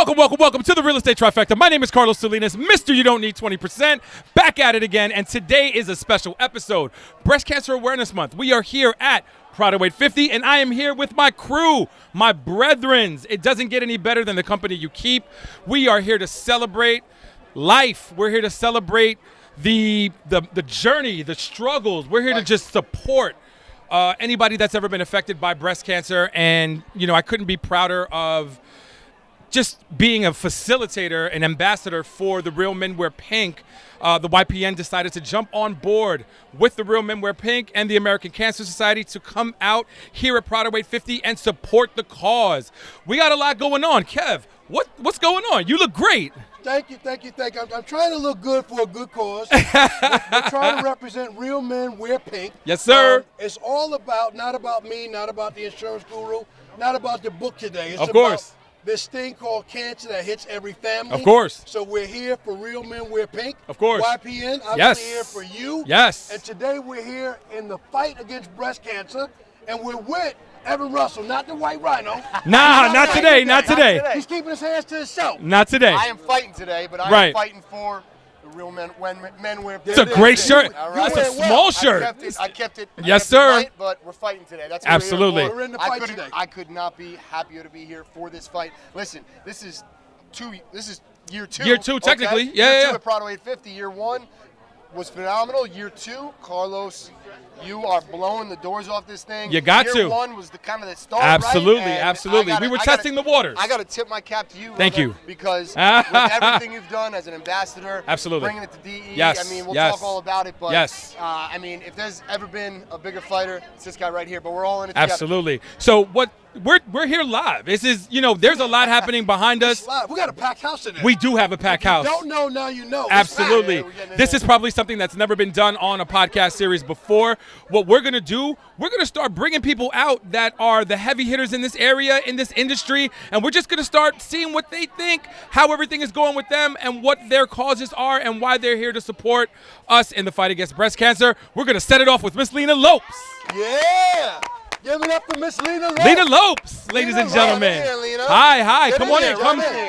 Welcome to the Real Estate Trifecta. My name is Carlos Salinas, Mr. You Don't Need 20%. Back at it again, and today is a special episode, Breast Cancer Awareness Month. We are here at Broadway 50, and I am here with my crew, my brethrens. It doesn't get any better than the company you keep. We are here to celebrate life. We're here to celebrate the journey, the struggles. We're here to just support anybody that's ever been affected by breast cancer. And, you know, I couldn't be prouder of just being a facilitator, an ambassador for the Real Men Wear Pink. The YPN decided to jump on board with the Real Men Wear Pink and the American Cancer Society to come out here at Broadway 50 and support the cause. We got a lot going on. Kev, what's going on? You look great. Thank you. I'm trying to look good for a good cause. We're trying to represent Real Men Wear Pink. Yes, sir. It's all about, not about me, not about the insurance guru, not about the book today. It's of course. About this thing called cancer that hits every family. Of course. So we're here for Real Men Wear Pink. Of course. YPN, I'm yes. here for you. Yes. And today we're here in the fight against breast cancer, and we're with Evan Russell, not the White Rhino. Nah, not today. He's keeping his hands to himself. Not today. I am fighting today, but I am fighting for the Real Men Wear Pink. It's a great shirt. All right. That's a small shirt. I kept it. Yes, sir. Light, but we're fighting today. That's what absolutely. We're in the fight today. I could not be happier to be here for this fight. Listen, this is year two. Year two, technically. Okay? Yeah. Year two at Broadway 50. Year one was phenomenal. Year two, Carlos, you are blowing the doors off this thing. You got to. Year one was the kind of the start, absolutely, right? absolutely. We were testing the waters. I got to tip my cap to you. Thank you. Because with everything you've done as an ambassador, absolutely, bringing it to DE, yes. I mean, we'll talk all about it. But yes. I mean, if there's ever been a bigger fighter, it's this guy right here. But we're all in it together. Absolutely. So we're here live. This is, you know, there's a lot happening behind us. We got a packed house today. We do have a packed house. If you don't know, now you know. Absolutely. This is probably something that's never been done on a podcast series before. What we're going to do, we're going to start bringing people out that are the heavy hitters in this area, in this industry, and we're just going to start seeing what they think, how everything is going with them, and what their causes are, and why they're here to support us in the fight against breast cancer. We're going to set it off with Miss Lena Lopes. Yeah. Give it up for Miss Lena Lopes. Lena Lopes, ladies and gentlemen. Hi. Come on in.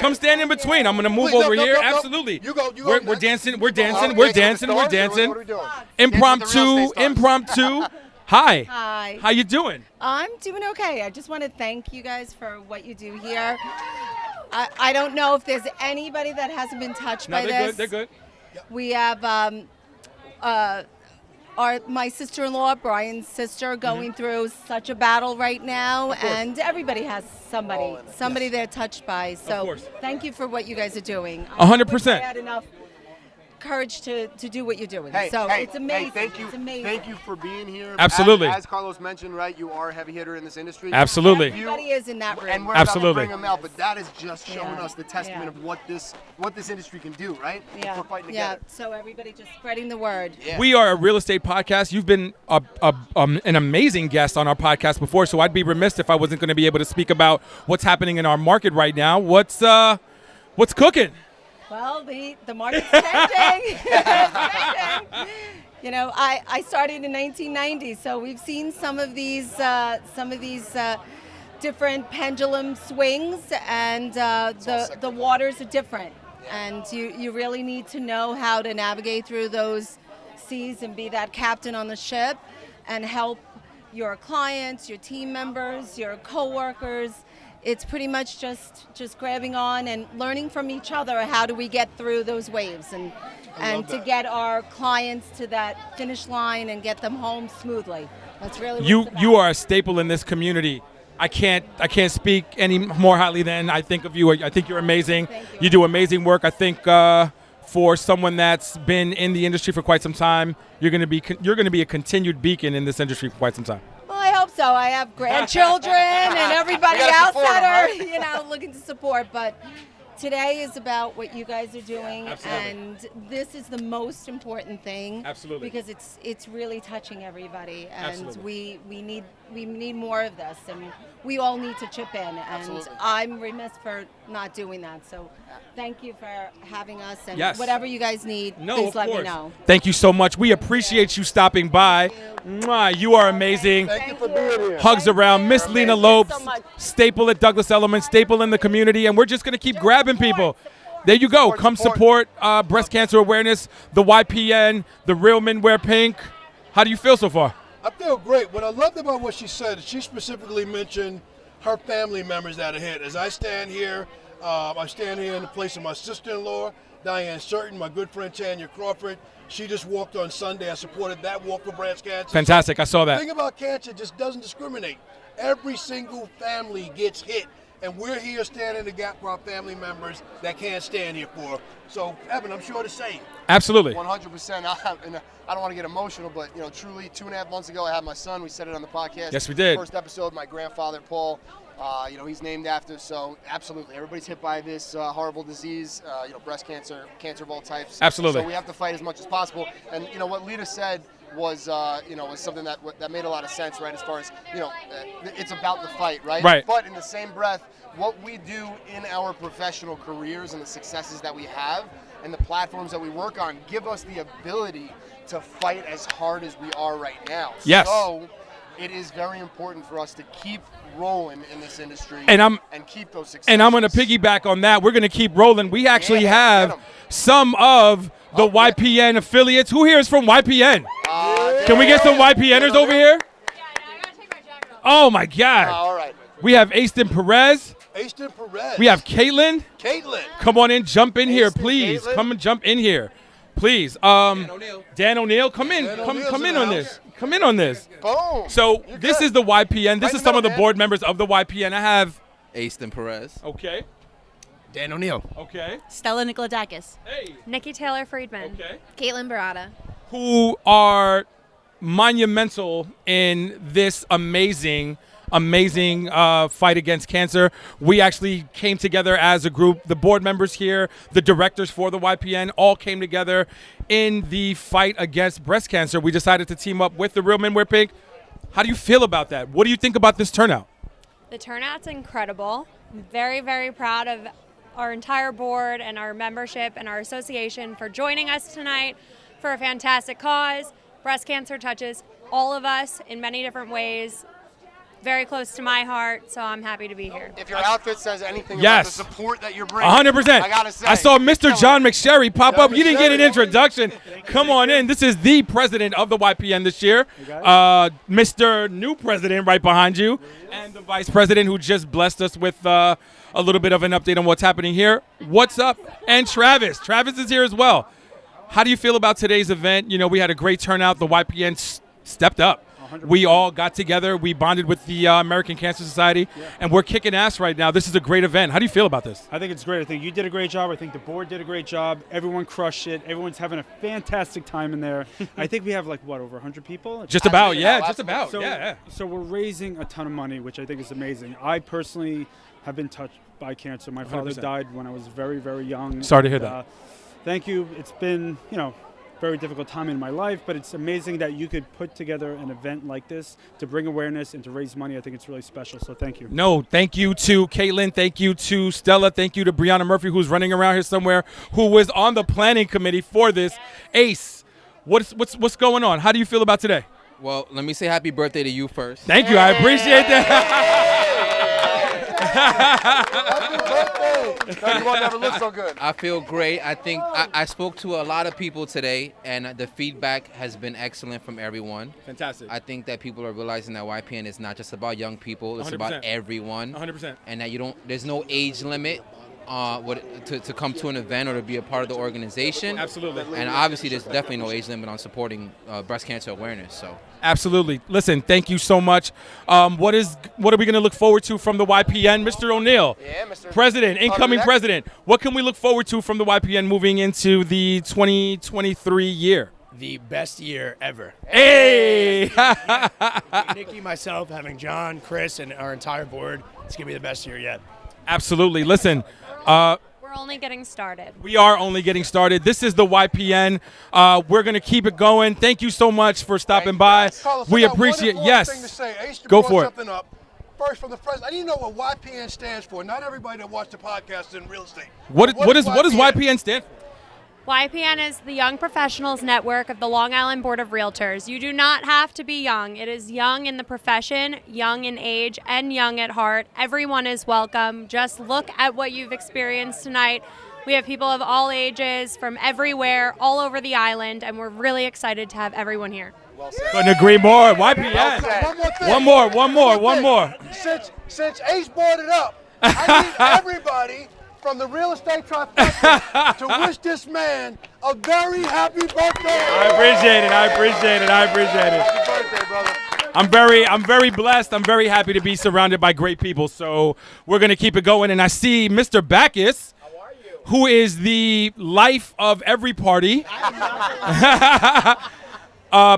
Come stand in between. I'm going to move over here. Absolutely. You go. We're dancing. We're dancing. Impromptu. Hi. Hi. How you doing? I'm doing okay. I just want to thank you guys for what you do here. I don't know if there's anybody that hasn't been touched by this. They're good. We have my sister-in-law, Brian's sister, going through such a battle right now, and everybody has somebody they're touched by. So thank you for what you guys are doing. 100%. I had enough courage to do what you're doing. It's amazing. Thank you. It's amazing. Thank you for being here. Absolutely. As Carlos mentioned, right, you are a heavy hitter in this industry. Absolutely. Everybody is in that room. And we're absolutely about to bring them out, but that is just showing us the testament of what this industry can do, right? Yeah. We're fighting together. Yeah. So everybody just spreading the word. Yeah. We are a real estate podcast. You've been an amazing guest on our podcast before, so I'd be remiss if I wasn't going to be able to speak about what's happening in our market right now. What's cooking? Well, the market's changing. It's changing. You know, I started in 1990, so we've seen some of these different pendulum swings, and the waters are different. And you really need to know how to navigate through those seas and be that captain on the ship and help your clients, your team members, your coworkers. It's pretty much just grabbing on and learning from each other. How do we get through those waves and to get our clients to that finish line and get them home smoothly? That's really what it's about. You are a staple in this community. I can't speak any more highly than I think of you. I think you're amazing. Thank you. You do amazing work. I think for someone that's been in the industry for quite some time, you're going to be a continued beacon in this industry for quite some time. Well, I hope so. I have grandchildren and everybody else that are, looking to support. But today is about what you guys are doing, and this is the most important thing. Absolutely. Because it's really touching everybody, and Absolutely. we need more of this, and we all need to chip in. And I'm remiss for not doing that. So thank you for having us, and whatever you guys need, please let me know. Thank you so much. We appreciate you stopping by. Mwah, you are amazing. Thank you for being here. Hugs around Miss Lena Lopes, so much. staple at Douglas Elliman, staple in the community, and we're just going to keep grabbing. happened, people? There you go. Come support breast cancer awareness, the YPN, the Real Men Wear Pink. How do you feel so far? I feel great. What I loved about what she said is she specifically mentioned her family members that are hit. As I stand here in the place of my sister-in-law, Diane Certain, my good friend Tanya Crawford. She just walked on Sunday. I supported that walk for breast cancer. Fantastic. I saw that. The thing about cancer just doesn't discriminate. Every single family gets hit. And we're here standing in the gap for our family members that can't stand here for. So, Evan, I'm sure the same. Absolutely. 100%. And I don't want to get emotional, but truly, 2.5 months ago, I had my son. We said it on the podcast. Yes, we did. First episode, my grandfather, Paul. He's named after. So, absolutely, everybody's hit by this horrible disease. Breast cancer, cancer of all types. Absolutely. So we have to fight as much as possible. And what Lita said was something that made a lot of sense, right? As far as it's about the fight, right? Right. But in the same breath, what we do in our professional careers and the successes that we have and the platforms that we work on give us the ability to fight as hard as we are right now. Yes. So it is very important for us to keep rolling in this industry and keep those successes. And I'm going to piggyback on that. We're going to keep rolling. We actually have some of the YPN affiliates. Who here is from YPN? Can we get some YPNers over here? Yeah, I gotta take my jacket off. Oh, my God. All right. We have Aston Perez. Aston Perez. We have Caitlin. Caitlin. Come on in. Jump in here, Aston, please. Caitlin. Come and jump in here. Please. Dan O'Neill. Come in. Dan Come O'Neill's in in the on house. this. Come in on this. Boom. So You're this good. is the YPN. This Right is in some the of the middle, board members of the YPN. I have. Aston Perez. Okay. Dan O'Neill. Okay. Stella Nicolodakis. Hey. Nikki Taylor Friedman. Okay. Caitlin Barada. Who are monumental in this amazing fight against cancer. We actually came together as a group. The board members here, the directors for the YPN, all came together in the fight against breast cancer. We decided to team up with the Real Men Wear Pink. How do you feel about that? What do you think about this turnout? The turnout's incredible. I'm very, very proud of our entire board and our membership and our association for joining us tonight for a fantastic cause. Breast cancer touches all of us in many different ways. Very close to my heart, so I'm happy to be here. If your outfit says anything Yes. about the support that you're bringing, 100%. I gotta say, I saw Mr. John McSherry pop up. You didn't get an McSherry. introduction. Come on in. This is the president of the YPN this year. Mr. New President right behind you. And the vice president who just blessed us with a little bit of an update on what's happening here. What's up? And Travis. Travis is here as well. How do you feel about today's event? We had a great turnout. The YPN stepped up. 100%. We all got together. We bonded with the American Cancer Society, and we're kicking ass right now. This is a great event. How do you feel about this? I think it's great. I think you did a great job. I think the board did a great job. Everyone crushed it. Everyone's having a fantastic time in there. I think we have over 100 people? Just about, Absolutely. yeah, No, just about, So, yeah. so we're raising a ton of money, which I think is amazing. I personally have been touched by cancer. My father 100%. died when I was very, very young. Sorry to hear And, that. Thank you. It's been, very difficult time in my life, but it's amazing that you could put together an event like this to bring awareness and to raise money. I think it's really special, so thank you. No, thank you to Caitlin. Thank you to Stella. Thank you to Brianna Murphy, who's running around here somewhere, who was on the planning committee for this. Ace, what's going on? How do you feel about today? Well, let me say happy birthday to you first. Thank you. I appreciate that. Happy birthday! Everyone never looked so good. I feel great. I think I spoke to a lot of people today, and the feedback has been excellent from everyone. Fantastic. I think that people are realizing that YPN is not just about young people; it's 100%. about everyone. 100%. And that there's no age limit to come to an event or to be a part of the organization. Absolutely. And obviously, there's definitely no age limit on supporting breast cancer awareness. So. Absolutely. Listen, thank you so much. What are we going to look forward to from the YPN? Mr. O'Neill, Yeah, Mr. President, incoming Next. president. What can we look forward to from the YPN moving into the 2023 year? The best year ever. Hey! Nikki, myself, having John, Chris, and our entire board, it's going to be the best year yet. Absolutely. Listen, We're only getting started. we are only getting started. This is the YPN. We're going to keep it going. Thank you so much for stopping by. Carlos, We I got appreciate one yes. thing to say. Ace Go brought for it. something up. First, from the president, I didn't know what YPN stands for. Not everybody that watched the podcast is in real estate. What does YPN stand for? YPN is the Young Professionals Network of the Long Island Board of Realtors. You do not have to be young. It is young in the profession, young in age, and young at heart. Everyone is welcome. Just look at what you've experienced tonight. We have people of all ages from everywhere, all over the island, and we're really excited to have everyone here. Couldn't agree more. YPN. One more. Since Ace brought it up, I need everybody from the real estate trifecta to wish this man a very happy birthday. I appreciate it. Happy birthday, brother. I'm very blessed. I'm very happy to be surrounded by great people. So we're gonna keep it going. And I see Mr. Backus, who is the life of every party.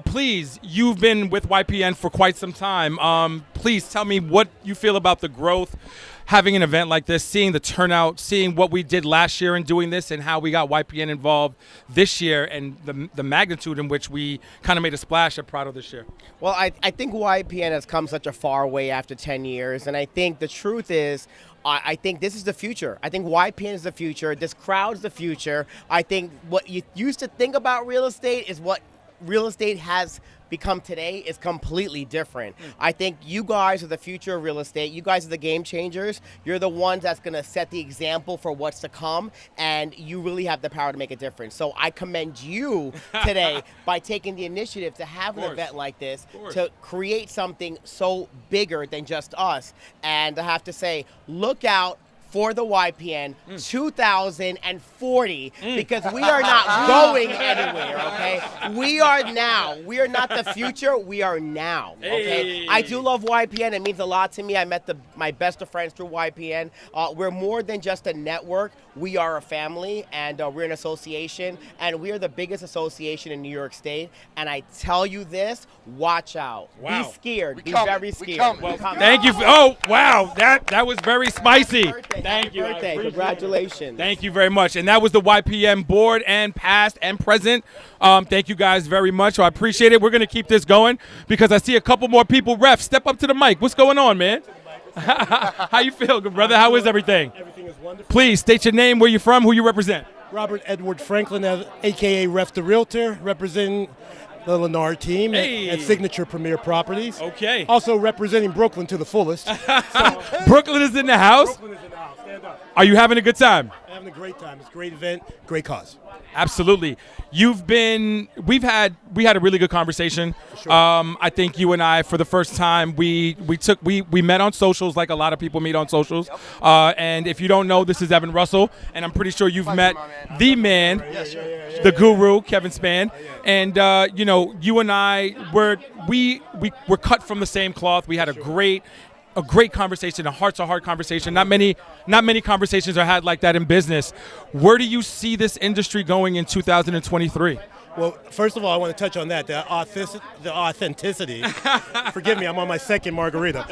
Please, you've been with YPN for quite some time. Please tell me what you feel about the growth, having an event like this, seeing the turnout, seeing what we did last year in doing this and how we got YPN involved this year and the magnitude in which we kind of made a splash at Prado this year. Well, I think YPN has come such a far way after 10 years, and I think the truth is I think this is the future. I think YPN is the future. This crowd's the future. I think what you used to think about real estate is what real estate has become today is completely different. I think you guys are the future of real estate. You guys are the game changers. You're the ones that's going to set the example for what's to come, and you really have the power to make a difference. So I commend you today by taking the initiative to have an event like this, to create something so bigger than just us. And I have to say, look out for the YPN 2040 because we are not going anywhere, okay? We are now. We are not the future. We are now, okay? Hey. I do love YPN. It means a lot to me. I met my best of friends through YPN. We're more than just a network. We are a family, and we're an association, and we are the biggest association in New York State. And I tell you this, watch out. Wow. Be scared. Be very scared. Thank you. Oh, wow. That was very spicy. Thank you. Birthday. Congratulations. Thank you very much. And that was the YPM board and past and present. Thank you guys very much. I appreciate it. We're going to keep this going because I see a couple more people. Ref, step up to the mic. What's going on, man? How you feel, good brother? How is everything? Everything is wonderful. Please state your name, where you're from, who you represent. Robert Edward Franklin, a.k.a. Ref the Realtor, representing the Lennar team at Signature Premier Properties. Okay. Also representing Brooklyn to the fullest. Brooklyn is in the house. Brooklyn is in the house. Stand up. Are you having a good time? Having a great time. It's a great event, great cause. Absolutely. We had a really good conversation. Sure. I think you and I, for the first time, we met on socials like a lot of people meet on socials. And if you don't know, this is Evan Russell, and I'm pretty sure you've met the man, the guru, Kevin Spann. And you and I were cut from the same cloth. We had a great conversation, a heart-to-heart conversation. Not many conversations are had like that in business. Where do you see this industry going in 2023? Well, first of all, I want to touch on that, the authenticity. Forgive me, I'm on my second margarita.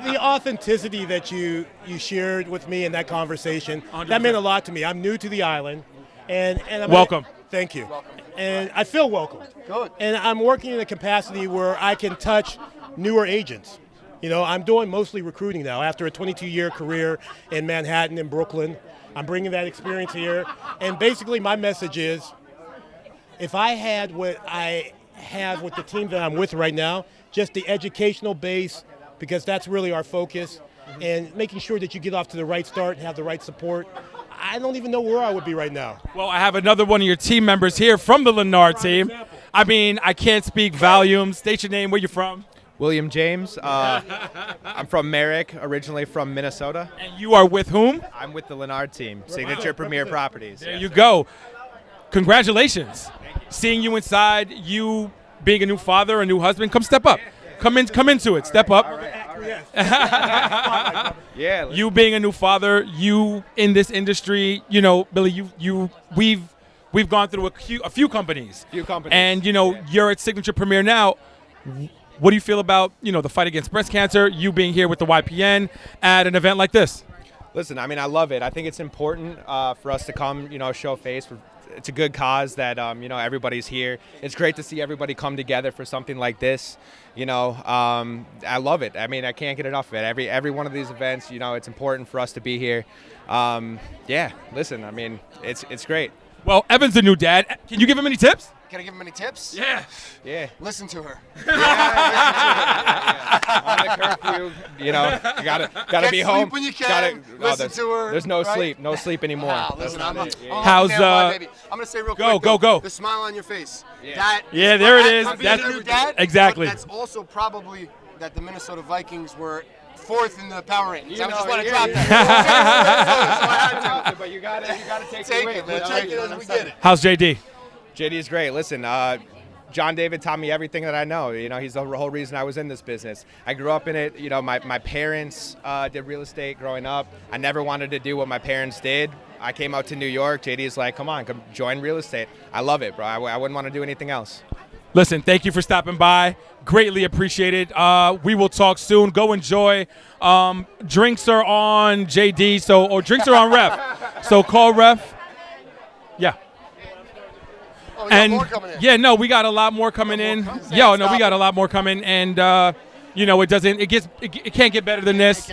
the authenticity that you shared with me in that conversation, 100%. That meant a lot to me. I'm new to the island. And welcome. Thank you. And I feel welcome. Good. And I'm working in a capacity where I can touch newer agents. I'm doing mostly recruiting now. After a 22-year career in Manhattan and Brooklyn, I'm bringing that experience here. And basically my message is, if I had what I have with the team that I'm with right now, just the educational base, because that's really our focus, and making sure that you get off to the right start and have the right support, I don't even know where I would be right now. Well, I have another one of your team members here from the Lennar team. I mean, I can't speak volumes. State your name, where you're from. William James. I'm from Merrick, originally from Minnesota. And you are with whom? I'm with the Lennar team, Signature Premier Properties. There you go. Congratulations. Seeing you inside, you being a new father, a new husband, come step up. Come into it. Step up. Yeah. You being a new father, you in this industry, Billy, we've gone through a few companies. And you're at Signature Premier now. What do you feel about, the fight against breast cancer, you being here with the YPN at an event like this? Listen, I mean, I love it. I think it's important for us to come, show face it's a good cause that everybody's here. It's great to see everybody come together for something like this. I love it. I mean, I can't get enough of it. Every one of these events, it's important for us to be here. Listen, I mean, it's great. Well, Evan's the new dad. Can you give him any tips? Can I give him any tips? Yeah. Listen to her. On the curfew, you gotta be home. Sleep when you can. Listen to her. There's no right? sleep. No sleep anymore. Listen, I'm How's baby. I'm gonna say real quick. Go. The smile on your face. Yeah, there it is. That's a new dad. Exactly. But that's also probably that the Minnesota Vikings were fourth in the power rankings. I just want to drop that. But you gotta take it, man. Take it as we get it. How's JD? JD is great. Listen, John David taught me everything that I know. He's the whole reason I was in this business. I grew up in it. My parents did real estate growing up. I never wanted to do what my parents did. I came out to New York. JD's like, come join real estate. I love it, bro. I wouldn't want to do anything else. Listen, thank you for stopping by. Greatly appreciated. We will talk soon. Go enjoy. Drinks are on JD, or drinks are on Ref. So call Ref. Yeah. Oh, and more coming in. We got a lot more coming in. We got a lot more coming, and it can't get better than this.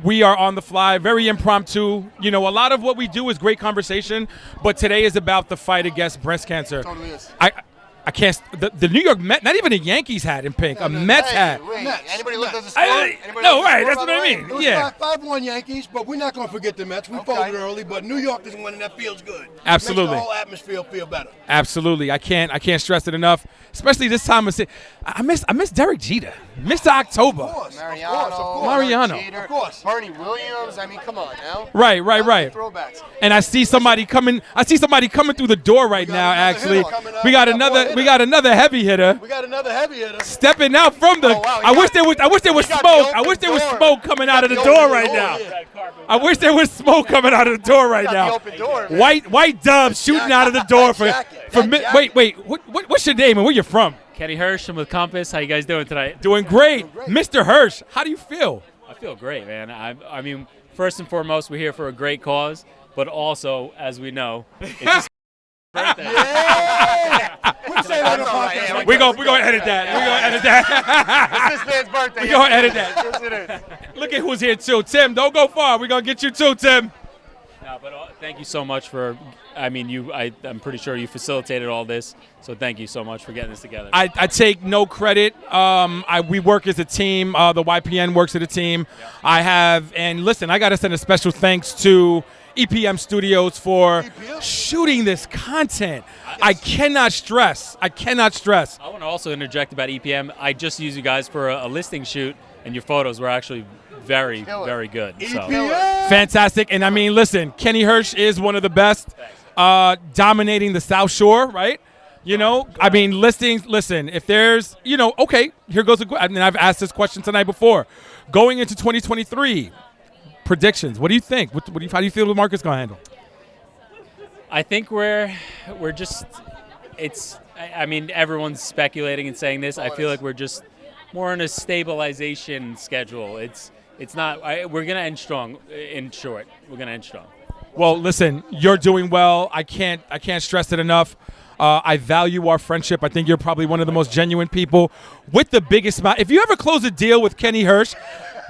We are on the fly, very impromptu. A lot of what we do is great conversation, but today is about the fight against breast cancer. Totally is. I can't. The New York Mets, not even a Yankees hat in pink, a Mets hat. Wait, anybody look at the score? No, right. That's what I mean. It was 5-1 Yankees, but we're not going to forget the Mets. We folded early, but New York is winning. That feels good. Absolutely. Makes the whole atmosphere feel better. Absolutely. I can't stress it enough, especially this time of season. I miss Derek Jeter, Mr. October. Of course. Mariano. Jeter, of course. Bernie Williams. I mean, come on now. Right. Throwbacks. And I see somebody coming through the door right now. Actually, we got another heavy hitter. We got another heavy hitter stepping out from the. I wish there was smoke. I wish there was smoke coming out of the door right now. I wish there was smoke coming out of the door right now. White dove shooting out of the door for. Wait. What's your name and where you from? Kenny Hirsch, I'm with Compass. How you guys doing tonight? Doing great. Mr. Hirsch, how do you feel? I feel great, man. I mean, first and foremost, we're here for a great cause, but also, as we know, it's his birthday. We're going to edit that. It's this man's birthday. We're going to edit that. Yes, it is. Look at who's here, too. Tim, don't go far. We're going to get you, too, Tim. No, but thank you so much for, I'm pretty sure you facilitated all this, so thank you so much for getting this together. I take no credit. We work as a team. The YPN works as a team. And listen, I got to send a special thanks to EPM Studios for shooting this content. I cannot stress. I want to also interject about EPM. I just used you guys for a listing shoot, and your photos were actually very, very good. So. Fantastic. And I mean, listen, Kenny Hirsch is one of the best, dominating the South Shore, right? I mean, listings, listen, if there's, okay, here goes I've asked this question tonight before. Going into 2023, predictions, what do you think? How do you feel the market's going to handle? I think we're just, everyone's speculating and saying this. I feel like we're just more on a stabilization schedule. It's not. We're gonna end strong. In short, we're gonna end strong. Well, listen, you're doing well. I can't stress it enough. I value our friendship. I think you're probably one of the most genuine people with the biggest smile. If you ever close a deal with Kenny Hirsch,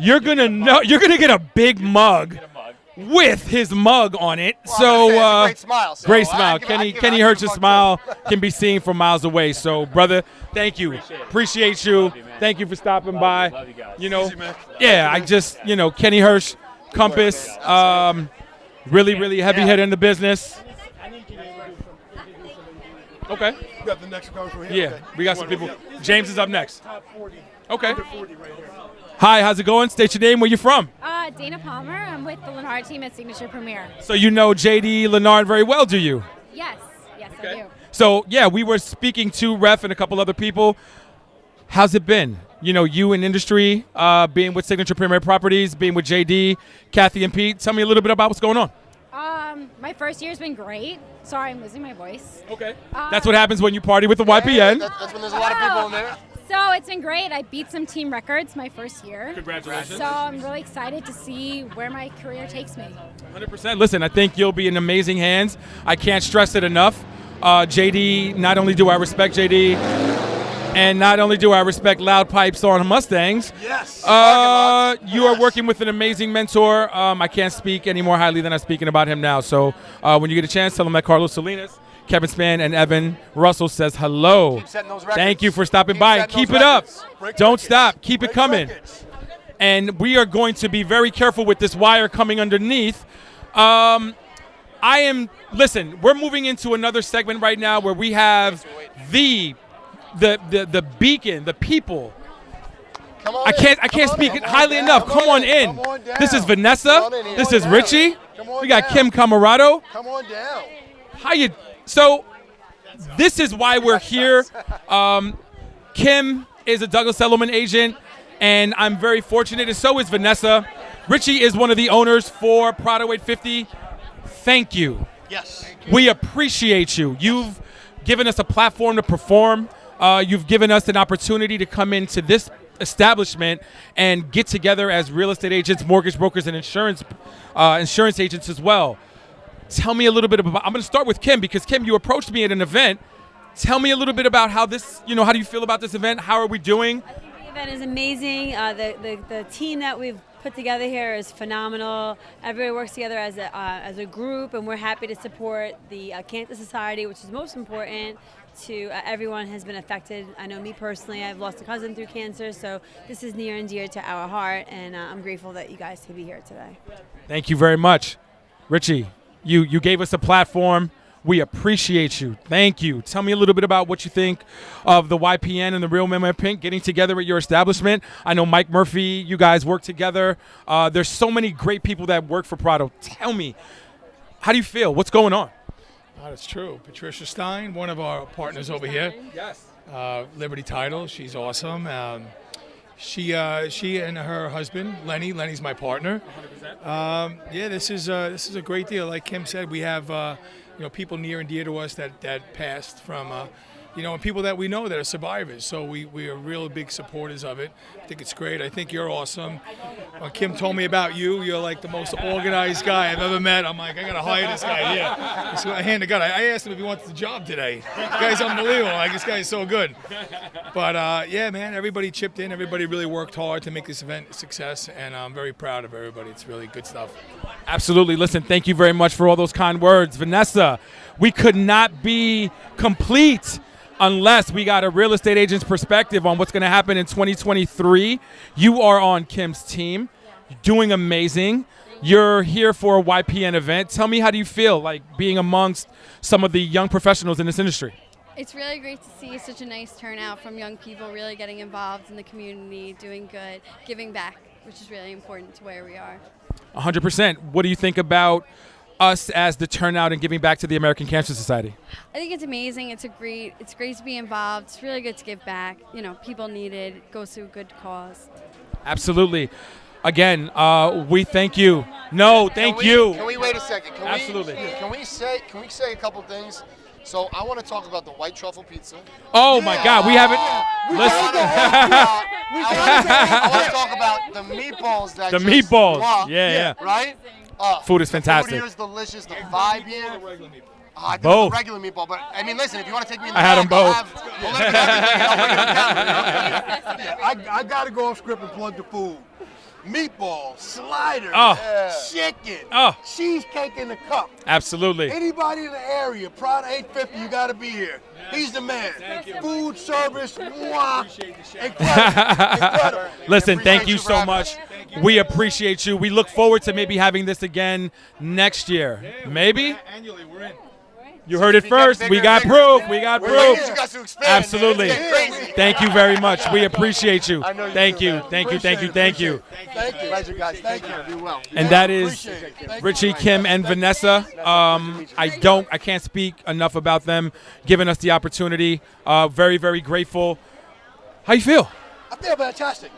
you're gonna get a big mug with his mug on it. Well, great smile. Great smile. Kenny Hirsch's smile can be seen from miles away. So, brother, thank you. Appreciate you. Thank you for stopping by. Love you guys. I just, Kenny Hirsch, Compass, really heavy hitter in the business. Okay. You got the next cover from here? Yeah, Okay. we got some people. James is up next. Okay. Hi, how's it going? State your name. Where you from? Dana Palmer. I'm with the Lennard team at Signature Premier. So you know JD Lennard very well, do you? Yes, I do. So, yeah, we were speaking to Ref and a couple other people. How's it been? You in industry, being with Signature Premier Properties, being with JD, Kathy, and Pete. Tell me a little bit about what's going on. My first year's been great. Sorry, I'm losing my voice. Okay. That's what happens when you party with the YPN. That's when there's a lot of people in there. So it's been great. I beat some team records my first year. Congratulations. So I'm really excited to see where my career takes me. 100%. Listen, I think you'll be in amazing hands. I can't stress it enough. JD, not only do I respect JD, and not only do I respect loud pipes on Mustangs, Yes. You are working with an amazing mentor. I can't speak any more highly than I'm speaking about him now. So when you get a chance, tell him that Carlos Salinas, Kevin Spann, and Evan Russell says hello. Keep setting those records. Thank you for stopping Keep by. setting Keep those it up. records. Don't stop. Keep it coming. And we are going to be very careful with this wire coming underneath. Listen, we're moving into another segment right now where we have the beacon, the people. I can't speak highly enough. Come on in. This is Vanessa. This is Richie. We got Kim Camarado. Come on down. How you? So this is why we're here. Kim is a Douglas Elliman agent, and I'm very fortunate, and so is Vanessa. Richie is one of the owners for Broadway 50. Thank you. Yes. We appreciate you. You've given us a platform to perform. You've given us an opportunity to come into this establishment and get together as real estate agents, mortgage brokers, and insurance agents as well. Tell me a little bit about. I'm going to start with Kim because Kim, you approached me at an event. Tell me a little bit about how this. How do you feel about this event? How are we doing? I think the event is amazing. The team that we've put together here is phenomenal. Everybody works together as a group, and we're happy to support the Cancer Society, which is most important to everyone has been affected. I know me personally, I've lost a cousin through cancer, so this is near and dear to our heart, and I'm grateful that you guys can be here today. Thank you very much. Richie, you gave us a platform. We appreciate you. Thank you. Tell me a little bit about what you think of the YPN and the Real Men Wear Pink getting together at your establishment. I know Mike Murphy, you guys work together. There's so many great people that work for Prado. Tell me, how do you feel? What's going on? That's true. Patricia Stein, one of our partners over here. Yes. Liberty Title. She's awesome. She and her husband Lenny's my partner. 100%. This is a great deal. Like Kim said, we have people near and dear to us that passed from and people that we know that are survivors. So we are real big supporters of it. I think it's great. I think you're awesome. When Kim told me about you, you're like the most organized guy I've ever met. I'm like, I gotta hire this guy here. So I hand to God. I asked him if he wants the job today. The guy's unbelievable. Like, this guy's so good. But man, everybody chipped in. Everybody really worked hard to make this event a success, and I'm very proud of everybody. It's really good stuff. Absolutely. Listen, thank you very much for all those kind words. Vanessa, we could not be complete unless we got a real estate agent's perspective on what's going to happen in 2023. You are on Kim's team. You're doing amazing. You're here for a YPN event. Tell me, how do you feel like being amongst some of the young professionals in this industry? It's really great to see such a nice turnout from young people really getting involved in the community, doing good, giving back, which is really important to where we are. 100%. What do you think about us as the turnout and giving back to the American Cancer Society? I think it's amazing. It's great to be involved. It's really good to give back. People need it. It goes to a good cause. Absolutely. Again, we thank you. No, thank you. Can we wait a second? Absolutely. Can we say a couple things? So I want to talk about the white truffle pizza. Oh my God, we haven't. Listen. I want to talk about the meatballs. The meatballs. Yeah. Right? Food is fantastic. The food here is delicious. The vibe here. I think Both. the regular meatball, but I mean, listen, if you want to take me in the I had them both. I got to go off script and plug the food. Meatballs, sliders, chicken, cheesecake in the cup. Absolutely. Anybody in the area, Prada 850, you got to be here. He's the man. Food service, incredible. Listen, thank you so much. We appreciate you. We look forward to maybe having this again next year. Maybe? Annually, we're in. You heard it first. We got proof. We got proof. Absolutely. Thank you very much. We appreciate you. Thank you. Thank you. Thank you. Thank you. Thank you. Pleasure, guys. Thank you. Do well. And that is Richie, Kim, and Vanessa. I can't speak enough about them giving us the opportunity. Very, very grateful. How you feel? I feel fantastic.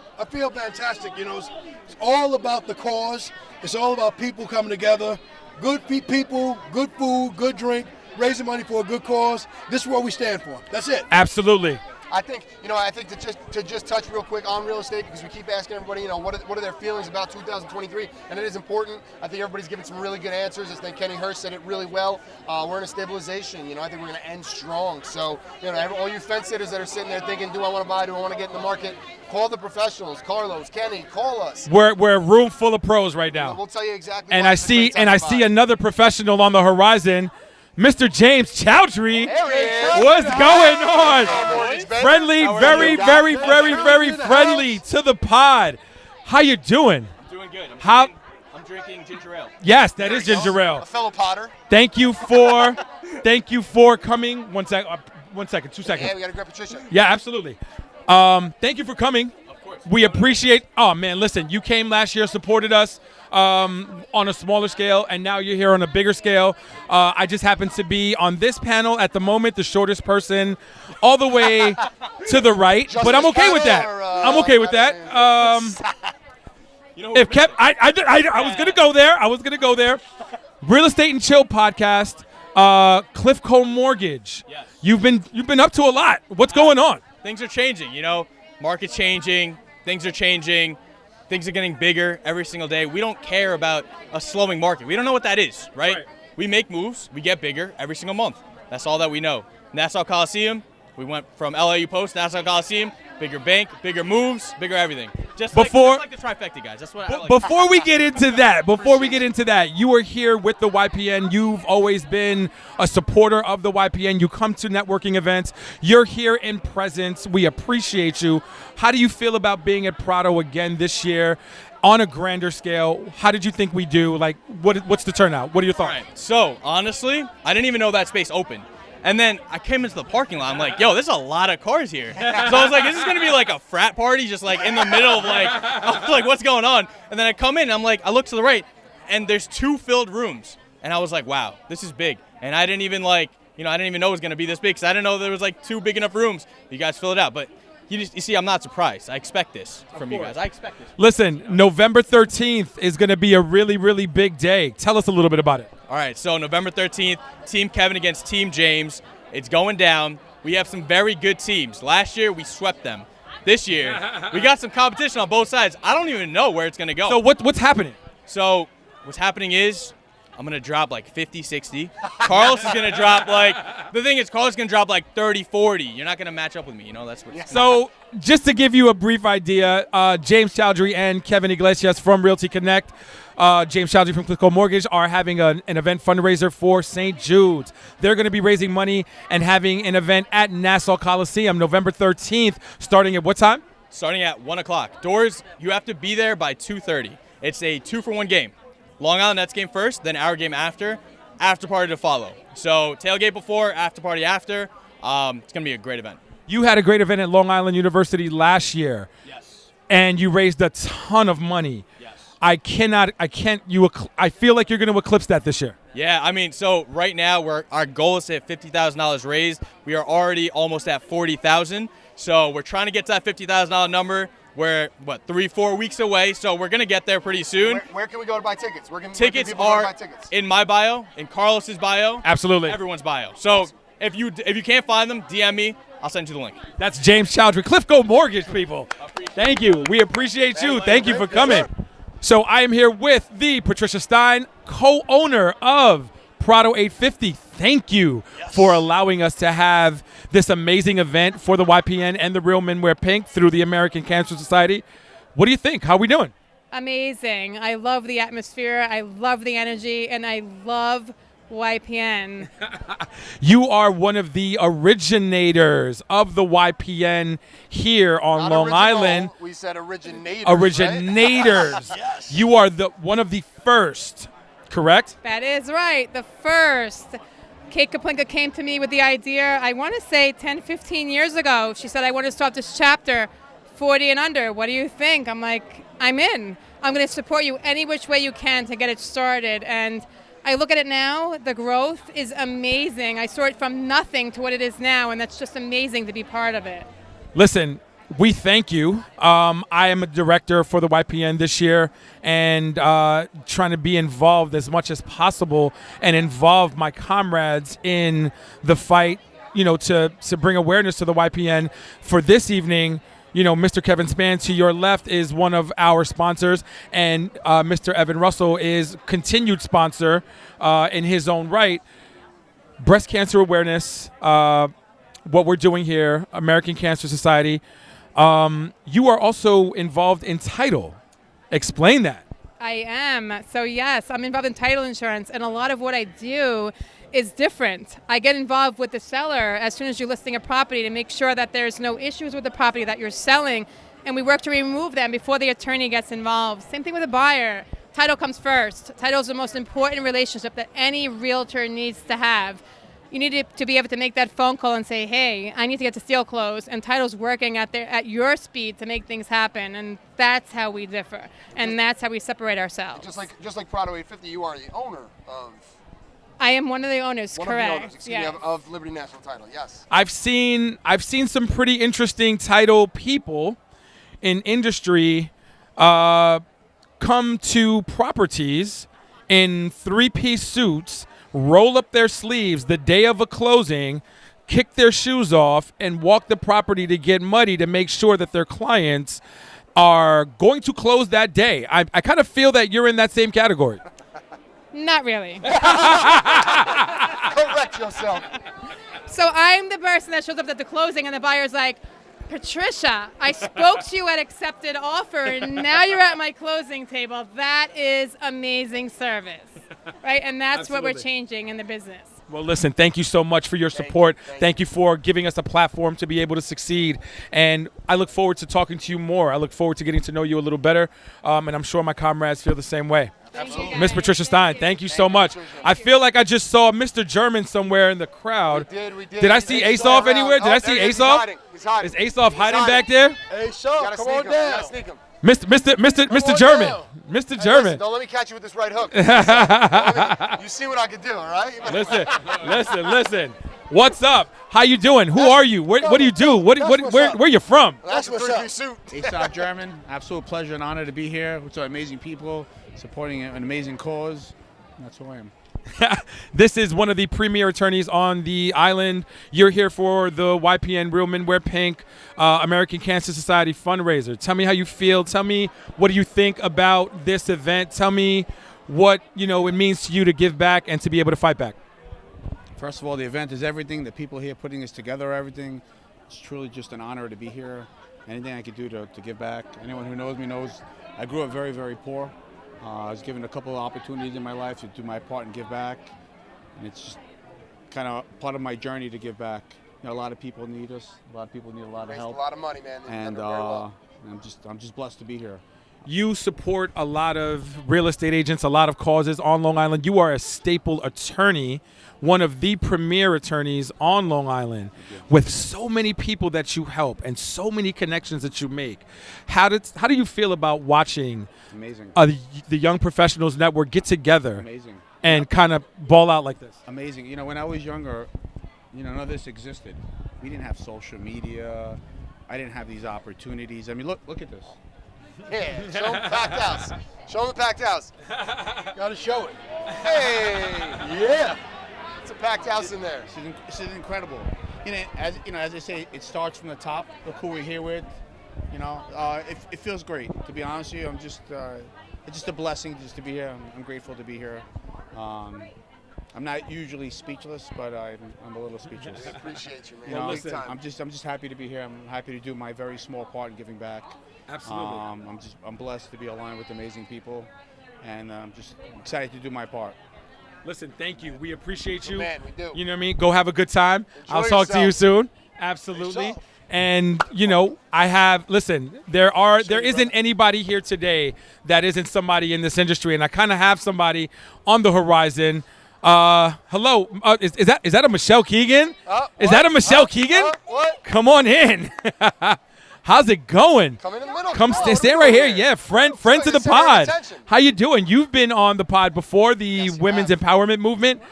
It's all about the cause. It's all about people coming together. Good people, good food, good drink, raising money for a good cause. This is what we stand for. That's it. Absolutely. I think to just touch real quick on real estate, because we keep asking everybody, what are their feelings about 2023, and it is important. I think everybody's giving some really good answers. I think Kenny Hurst said it really well. We're in a stabilization. I think we're going to end strong. So, all you fence sitters that are sitting there thinking, do I want to buy? Do I want to get in the market? Call the professionals. Carlos, Kenny, call us. We're a room full of pros right now. We'll tell you exactly. And I see another professional on the horizon, Mr. James Chowdhury. What's going on? Friendly, very friendly to the pod. How you doing? Doing good. I'm drinking ginger ale. Yes, that is ginger ale. A fellow Potter. Thank you for coming. 1 second, 2 seconds. Yeah, we got to grab Patricia. Yeah, absolutely. Thank you for coming. Of course. We appreciate. Oh man, listen, you came last year, supported us on a smaller scale, and now you're here on a bigger scale. I just happen to be on this panel at the moment, the shortest person, all the way to the right. But I'm okay with that. I'm okay with that. If Kev, I was gonna go there. I was gonna go there. Real Estate and Chill podcast. Cliffco Mortgage. Yes. You've been up to a lot. What's going on? Things are changing, market's changing, things are changing, things are getting bigger every single day. We don't care about a slowing market. We don't know what that is, right? We make moves, we get bigger every single month. That's all that we know. Nassau Coliseum, we went from LAU Post, Nassau Coliseum, bigger bank, bigger moves, bigger everything. Just like the Trifecta guys. That's what I like. Before we get into that, you are here with the YPN. You've always been a supporter of the YPN. You come to networking events. You're here in presence. We appreciate you. How do you feel about being at Prado again this year on a grander scale? How did you think we do? Like, what's the turnout? What are your thoughts? All right. So, honestly, I didn't even know that space opened. And then I came into the parking lot. I'm like, yo, there's a lot of cars here. So I was like, is this going to be like a frat party just like in the middle of I was like, what's going on? And then I come in and I'm like, I look to the right and there's 2 filled rooms. And I was like, wow, this is big. And I didn't even I didn't even know it was going to be this big because I didn't know there was 2 big enough rooms. You guys fill it out. But you see, I'm not surprised. I expect this from you guys. I expect this. Listen, November 13th is going to be a really, really big day. Tell us a little bit about it. All right, so November 13th, Team Kevin against Team James. It's going down. We have some very good teams. Last year, we swept them. This year, we got some competition on both sides. I don't even know where it's going to go. So what's happening? So what's happening is I'm going to drop 50, 60. Carlos is going to drop the thing is Carlos is going to drop 30, 40. You're not going to match up with me. That's what. So just to give you a brief idea, James Chowdhury and Kevin Iglesias from Realty Connect, James Chowdhury from Cliffco Mortgage are having an event fundraiser for St. Jude's. They're going to be raising money and having an event at Nassau Coliseum November 13th, starting at what time? Starting at 1 o'clock. Doors, you have to be there by 2:30. It's a 2-for-1 game. Long Island Nets game first, then our game after party to follow. So tailgate before, after party after. It's going to be a great event. You had a great event at Long Island University last year. Yes. And you raised a ton of money. Yes. I feel like you're going to eclipse that this year. Yeah, so right now our goal is to hit $50,000 raised. We are already almost at $40,000. So we're trying to get to that $50,000 number. We're 3-4 weeks away, so we're gonna get there pretty soon. Where can we go to buy tickets? Tickets are in my bio, in Carlos's bio, absolutely, everyone's bio. So if you can't find them, DM me. I'll send you the link. That's James Chowdhury, Cliffco Mortgage, people. Thank you. We appreciate you. Thank you for coming. So I am here with the Patricia Stein, co-owner of Prado 850. Thank you for allowing us to have this amazing event for the YPN and the Real Men Wear Pink through the American Cancer Society. What do you think? How are we doing? Amazing. I love the atmosphere. I love the energy, and I love YPN. You are one of the originators of the YPN here on Long Island. We said originators. Originators. Right? Yes. You are one of the first, correct? That is right. The first. Kate Kaplinka came to me with the idea, I want to say 10, 15 years ago. She said, I want to start this chapter, 40 and under. What do you think? I'm like, I'm in. I'm going to support you any which way you can to get it started. And I look at it now, the growth is amazing. I saw it from nothing to what it is now, and that's just amazing to be part of it. Listen, we thank you. I am a director for the YPN this year and trying to be involved as much as possible and involve my comrades in the fight, to bring awareness to the YPN for this evening. Mr. Kevin Spann to your left is one of our sponsors, and Mr. Evan Russell is continued sponsor in his own right. Breast cancer awareness, what we're doing here, American Cancer Society. You are also involved in title. Explain that. I am. So yes, I'm involved in title insurance, and a lot of what I do is different. I get involved with the seller as soon as you're listing a property to make sure that there's no issues with the property that you're selling, and we work to remove them before the attorney gets involved. Same thing with a buyer. Title comes first. Title is the most important relationship that any realtor needs to have. You need to be able to make that phone call and say, hey, I need to get the deal closed, and title's working at your speed to make things happen, and that's how we differ, and that's how we separate ourselves. Just like Prado 850, you are the owner of... I am one of the owners, one correct. Of the owners, excuse me, of Liberty National Title, yes. I've seen some pretty interesting title people in industry come to properties in three-piece suits, roll up their sleeves the day of a closing, kick their shoes off, and walk the property to get muddy to make sure that their clients are going to close that day. I kind of feel that you're in that same category. Not really. Correct yourself. So I'm the person that shows up at the closing, and the buyer's like, Patricia, I spoke to you at accepted offer, and now you're at my closing table. That is amazing service, right? And that's what we're changing in the business. Well, listen, thank you so much for your support. Thank you for giving us a platform to be able to succeed. And I look forward to talking to you more. I look forward to getting to know you a little better. And I'm sure my comrades feel the same way. Absolutely. Miss Patricia Stein, thank you so much. I feel like I just saw Mr. German somewhere in the crowd. We did. Did I see Ace Off anywhere? Did I see Ace Off? He's hiding. Is Ace Off hiding back there? Ace Off, come on down. Mr. German. Mr. German. Listen, don't let me catch you with this right hook. You see what I can do, all right? Listen. What's up? How you doing? Who are you? What do you do? Where you from? That's what's up. Suit. Ace German. Absolute pleasure and honor to be here with some amazing people supporting an amazing cause. That's who I am. This is one of the premier attorneys on the island. You're here for the YPN Real Men Wear Pink American Cancer Society fundraiser. Tell me how you feel. Tell me what do you think about this event. Tell me what it means to you to give back and to be able to fight back. First of all, the event is everything. The people here putting this together are everything. It's truly just an honor to be here. Anything I could do to give back. Anyone who knows me knows I grew up very, very poor. I was given a couple of opportunities in my life to do my part and give back, and it's just kind of part of my journey to give back. A lot of people need us. A lot of people need a lot of help. A lot of money, man. And I'm just blessed to be here. You support a lot of real estate agents, a lot of causes on Long Island. You are a staple attorney, one of the premier attorneys on Long Island, with so many people that you help and so many connections that you make. How do you feel about watching the Young Professionals Network get together and kind of ball out like this? Amazing. When I was younger, none of this existed. We didn't have social media. I didn't have these opportunities. I mean, look at this. Yeah, show them the packed house. Show them the packed house. Got to show it. Hey. Yeah. It's a packed house in there. This is incredible. As I say, it starts from the top. Look who we're here with. It feels great. To be honest with you, it's just a blessing just to be here. I'm grateful to be here. I'm not usually speechless, but I'm a little speechless. I appreciate you, man. Big time. I'm just happy to be here. I'm happy to do my very small part in giving back. Absolutely. I'm blessed to be aligned with amazing people, and I'm just excited to do my part. Listen, thank you. We appreciate you. Man, we do. You know what I mean? Go have a good time. Enjoy I'll talk to you soon. Absolutely. Yourself. And there isn't anybody here today that isn't somebody in this industry, and I kind of have somebody on the horizon. Hello, is that a Michelle Keegan? Is that a Michelle Keegan? What? Come on in. How's it going? Come in the middle. Come stand right here. Yeah, friend to the pod. How you doing? You've been on the pod before, the women's empowerment movement.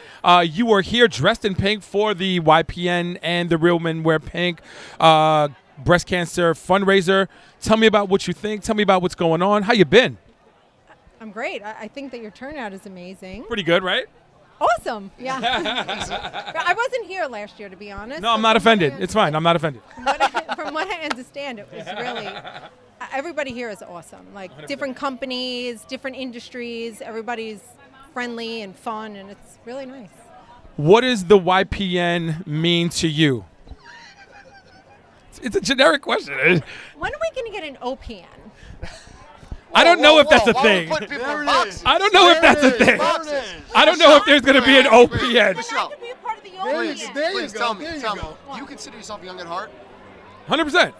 You were here dressed in pink for the YPN and the Real Men Wear Pink breast cancer fundraiser. Tell me about what you think. Tell me about what's going on. How you been? I'm great. I think that your turnout is amazing. Pretty good, right? Awesome. Yeah. I wasn't here last year, to be honest. No, I'm not offended. It's fine. I'm not offended. From what I understand, it was really. Everybody here is awesome. Like different companies, different industries. Everybody's friendly and fun, and it's really nice. What does the YPN mean to you? It's a generic question. When are we going to get an OPN? I don't know if that's a thing. I don't know if that's a thing. I don't know if there's going to be an OPN. Michelle, please tell me. Do you consider yourself young at heart? 100%.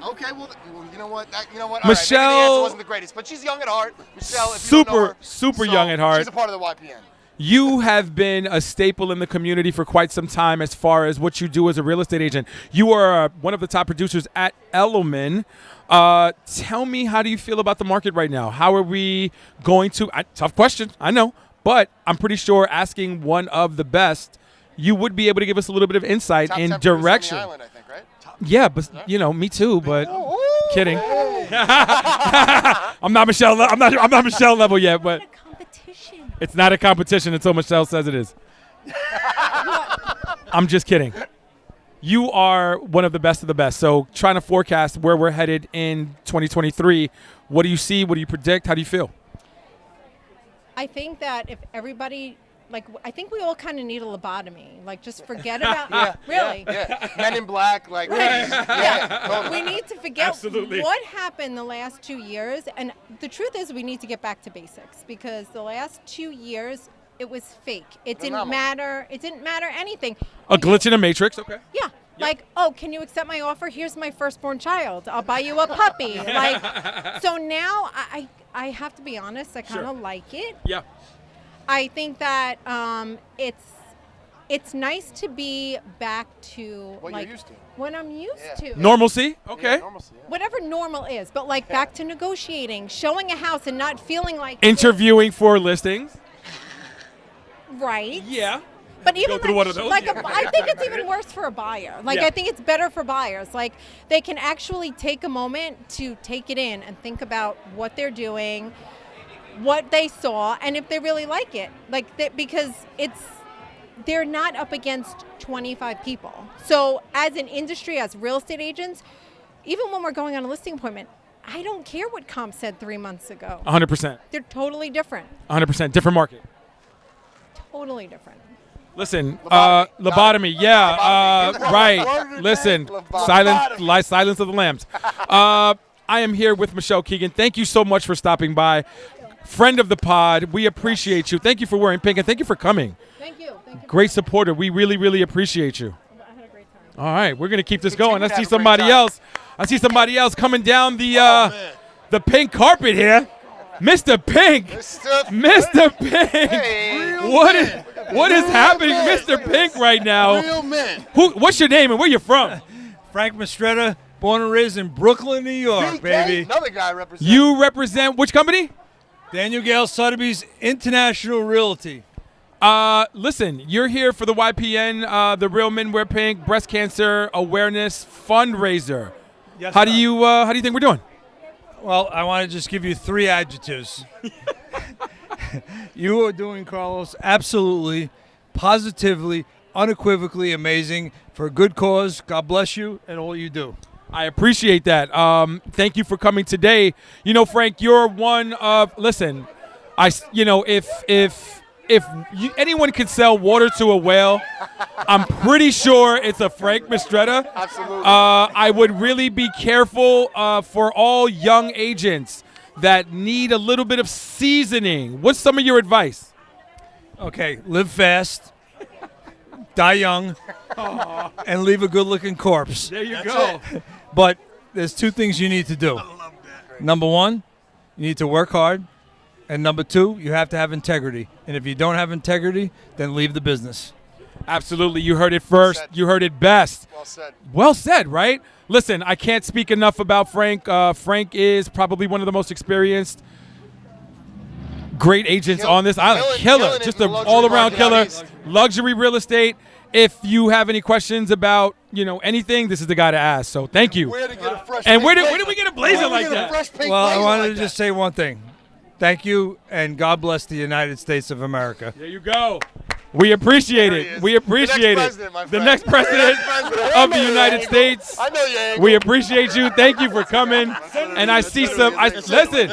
Okay, well, you know what? All right, maybe the Michelle answer wasn't the greatest, but she's young at heart. Michelle, if you don't know her, super young at heart. She's a part of the YPN. You have been a staple in the community for quite some time as far as what you do as a real estate agent. You are one of the top producers at Elliman. Tell me, how do you feel about the market right now? How are we going to tough question, I know, but I'm pretty sure asking one of the best, you would be able to give us a little bit of insight Top in 10 direction. on the island, I think, right? Yeah, but me too. But kidding. I'm not Michelle. I'm not Michelle level yet. But it's not a competition until Michelle says it is. I'm just kidding. You are one of the best. So trying to forecast where we're headed in 2023. What do you see? What do you predict? How do you feel? I think that if everybody, I think we all kind of need a lobotomy. Just forget about really. Yeah. Men in Black, Right. Totally. We need to forget Absolutely. what happened the last 2 years. And the truth is we need to get back to basics because the last 2 years, it was fake. It didn't matter. It didn't matter anything. A glitch in a matrix. Okay. Yeah. Can you accept my offer? Here's my firstborn child. I'll buy you a puppy. So now I have to be honest, I kind of like it. Yeah. I think that it's nice to be back to what you're used to. What I'm used to. Normalcy. Okay. Yeah, normalcy, yeah. Whatever normal is, but back to negotiating, showing a house and not feeling like Interviewing for listings. Right. Yeah. But even through one of those, I think it's even worse for a buyer. I think it's better for buyers. They can actually take a moment to take it in and think about what they're doing, what they saw, and if they really like it. Because they're not up against 25 people. So as an industry, as real estate agents, even when we're going on a listing appointment, I don't care what comp said 3 months ago. 100%. They're totally different. 100%. Different market. Totally different. Listen, lobotomy. Yeah, right. Listen, silence of the lambs. I am here with Michelle Keegan. Thank you so much for stopping by. Friend of the pod, we appreciate you. Thank you for wearing pink, and thank you for coming. Thank you. Great supporter. We really, really appreciate you. I had a great time. All right, we're going to keep this going. I see somebody else. Coming down the pink carpet here. Mr. Pink. Mr. Pink. Hey. What is happening, Mr. Pink, right now? Real men. What's your name and where you from? Frank Mistretta, born and raised in Brooklyn, New York, baby. Another guy represents. You represent which company? Daniel Gale Sotheby's International Realty. Listen, you're here for the YPN, the Real Men Wear Pink Breast Cancer Awareness Fundraiser. Yes, How do you think we're doing? Well, I want to just give you 3 adjectives. You are doing, Carlos, absolutely, positively, unequivocally amazing for a good cause. God bless you and all you do. I appreciate that. Thank you for coming today. Frank, you're one of. Listen, if anyone could sell water to a whale, I'm pretty sure it's a Frank Mistretta. Absolutely. I would really be careful for all young agents that need a little bit of seasoning. What's some of your advice? Okay, live fast, die young, and leave a good-looking corpse. There you go. But there's 2 things you need to do. Number 1, you need to work hard. And number 2, you have to have integrity. And if you don't have integrity, then leave the business. Absolutely. You heard it first. You heard it best. Well said. Well said, right? Listen, I can't speak enough about Frank. Frank is probably one of the most experienced great agents on this island. Killer. Just an all-around killer. Luxury real estate. If you have any questions about, anything, this is the guy to ask. So thank you. Where to get a fresh And where pink did we get a blazer like that? Well, I wanted to just say one thing. Thank you, and God bless the United States of America. There you go. We appreciate it. We appreciate it. The next president of the United States. I know you, Angle. We appreciate you. Thank you for coming. And I see some. Listen.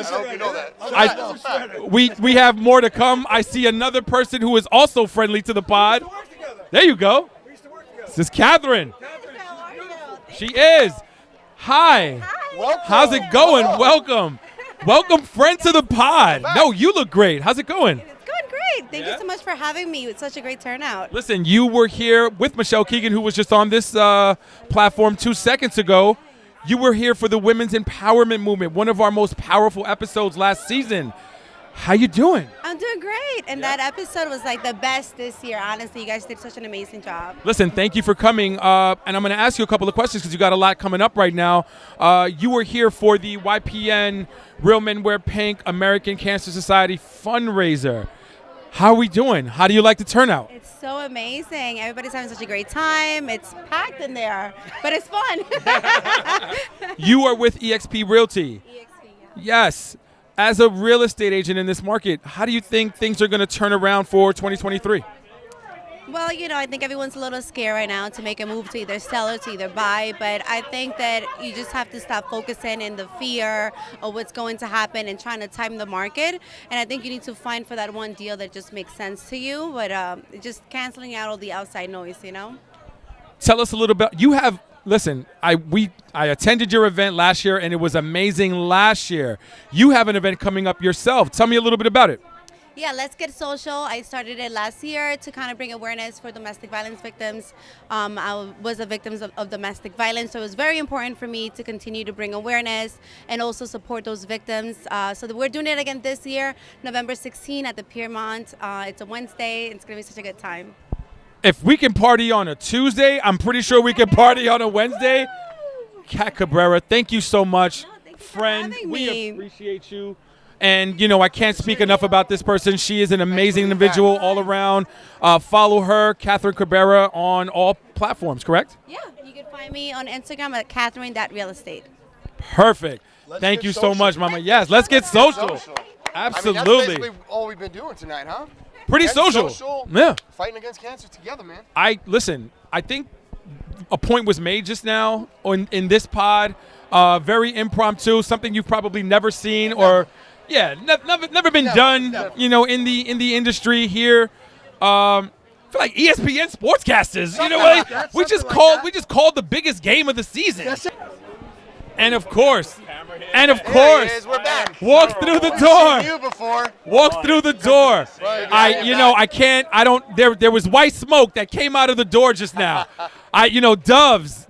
We have more to come. I see another person who is also friendly to the pod. There you go. This is Catherine. She is. Hi. How's it going? Welcome. Welcome, friend to the pod. No, you look great. How's it going? Going great. Thank you so much for having me. It's such a great turnout. Listen, you were here with Michelle Keegan, who was just on this platform 2 seconds ago. You were here for the Women's Empowerment Movement, one of our most powerful episodes last season. How you doing? I'm doing great. And that episode was like the best this year. Honestly, you guys did such an amazing job. Listen, thank you for coming. And I'm going to ask you a couple of questions because you got a lot coming up right now. You were here for the YPN Real Men Wear Pink American Cancer Society fundraiser. How are we doing? How do you like the turnout? It's so amazing. Everybody's having such a great time. It's packed in there, but it's fun. You are with eXp Realty. Yes. As a real estate agent in this market, how do you think things are going to turn around for 2023? Well, I think everyone's a little scared right now to make a move to either sell or to either buy, but I think that you just have to stop focusing in the fear of what's going to happen and trying to time the market. And I think you need to find for that one deal that just makes sense to you, but just canceling out all the outside noise, Tell us a little bit. Listen, I attended your event last year, and it was amazing last year. You have an event coming up yourself. Tell me a little bit about it. Yeah, Let's Get Social. I started it last year to kind of bring awareness for domestic violence victims. I was a victim of domestic violence, so it was very important for me to continue to bring awareness and also support those victims. So we're doing it again this year, November 16 at the Piermont. It's a Wednesday. It's going to be such a good time. If we can party on a Tuesday, I'm pretty sure we can party on a Wednesday. Kat Cabrera, thank you so much. Friend, we appreciate you. And, I can't speak enough about this person. She is an amazing individual all around. Follow her, Catherine Cabrera, on all platforms, correct? Yeah, you can find me on Instagram at Catherine.realestate. Perfect. Thank you so much, Mama. Yes, let's get social. Absolutely. I mean, that's basically all we've been doing tonight, huh? Pretty social. Yeah. Fighting against cancer together, man. I think a point was made just now in this pod. Very impromptu, something you've probably never seen or, never been done. In the industry here. I feel like ESPN sportscasters. We just called the biggest game of the season. And of course, we're back. Walk through the door. Walk through the door. There was white smoke that came out of the door just now. Doves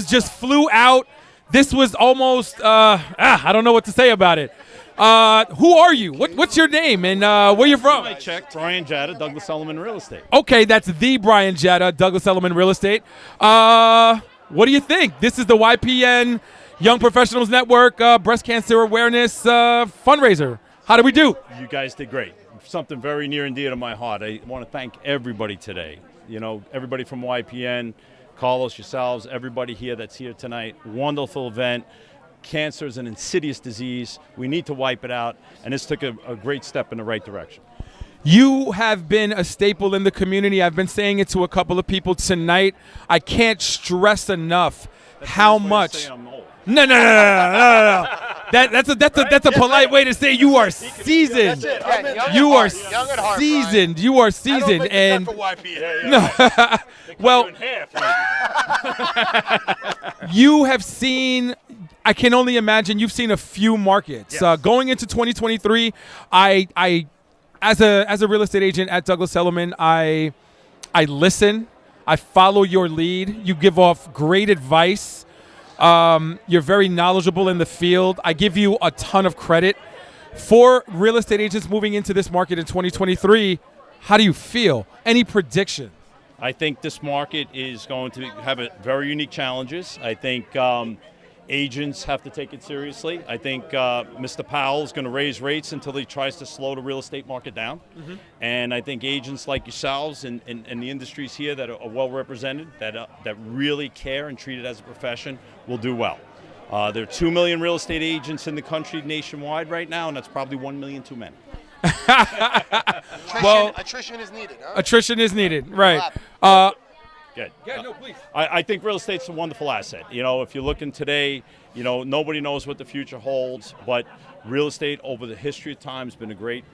just flew out. This was almost, I don't know what to say about it. Who are you? What's your name and where you from? Check Brian Jatta, Douglas Elliman Real Estate. Okay, that's the Brian Jatta, Douglas Elliman Real Estate. What do you think? This is the YPN Young Professionals Network Breast Cancer Awareness fundraiser. How did we do? You guys did great. Something very near and dear to my heart. I want to thank everybody today. Everybody from YPN, Carlos, yourselves, everybody here that's here tonight. Wonderful event. Cancer is an insidious disease. We need to wipe it out, and this took a great step in the right direction. You have been a staple in the community. I've been saying it to a couple of people tonight. I can't stress enough how much. No. That's a polite way to say you are seasoned. You are seasoned. You are seasoned. And no, well, you have seen. I can only imagine you've seen a few markets. Yes. Going into 2023, I as a real estate agent at Douglas Elliman, I listen. I follow your lead. You give off great advice. You're very knowledgeable in the field. I give you a ton of credit. For real estate agents moving into this market in 2023, how do you feel? Any prediction? I think this market is going to have very unique challenges. I think agents have to take it seriously. I think Mr. Powell is going to raise rates until he tries to slow the real estate market down. Mm-hmm. And I think agents like yourselves and the industries here that are well represented, that really care and treat it as a profession, will do well. There are 2 million real estate agents in the country nationwide right now, and that's probably 1 million too many. Well, attrition is needed. Huh? attrition is needed, right? Good. Yeah, no, please. I think real estate's a wonderful asset. You know, if you're looking today, you know, nobody knows what the future holds, but real estate over the history of time has been a great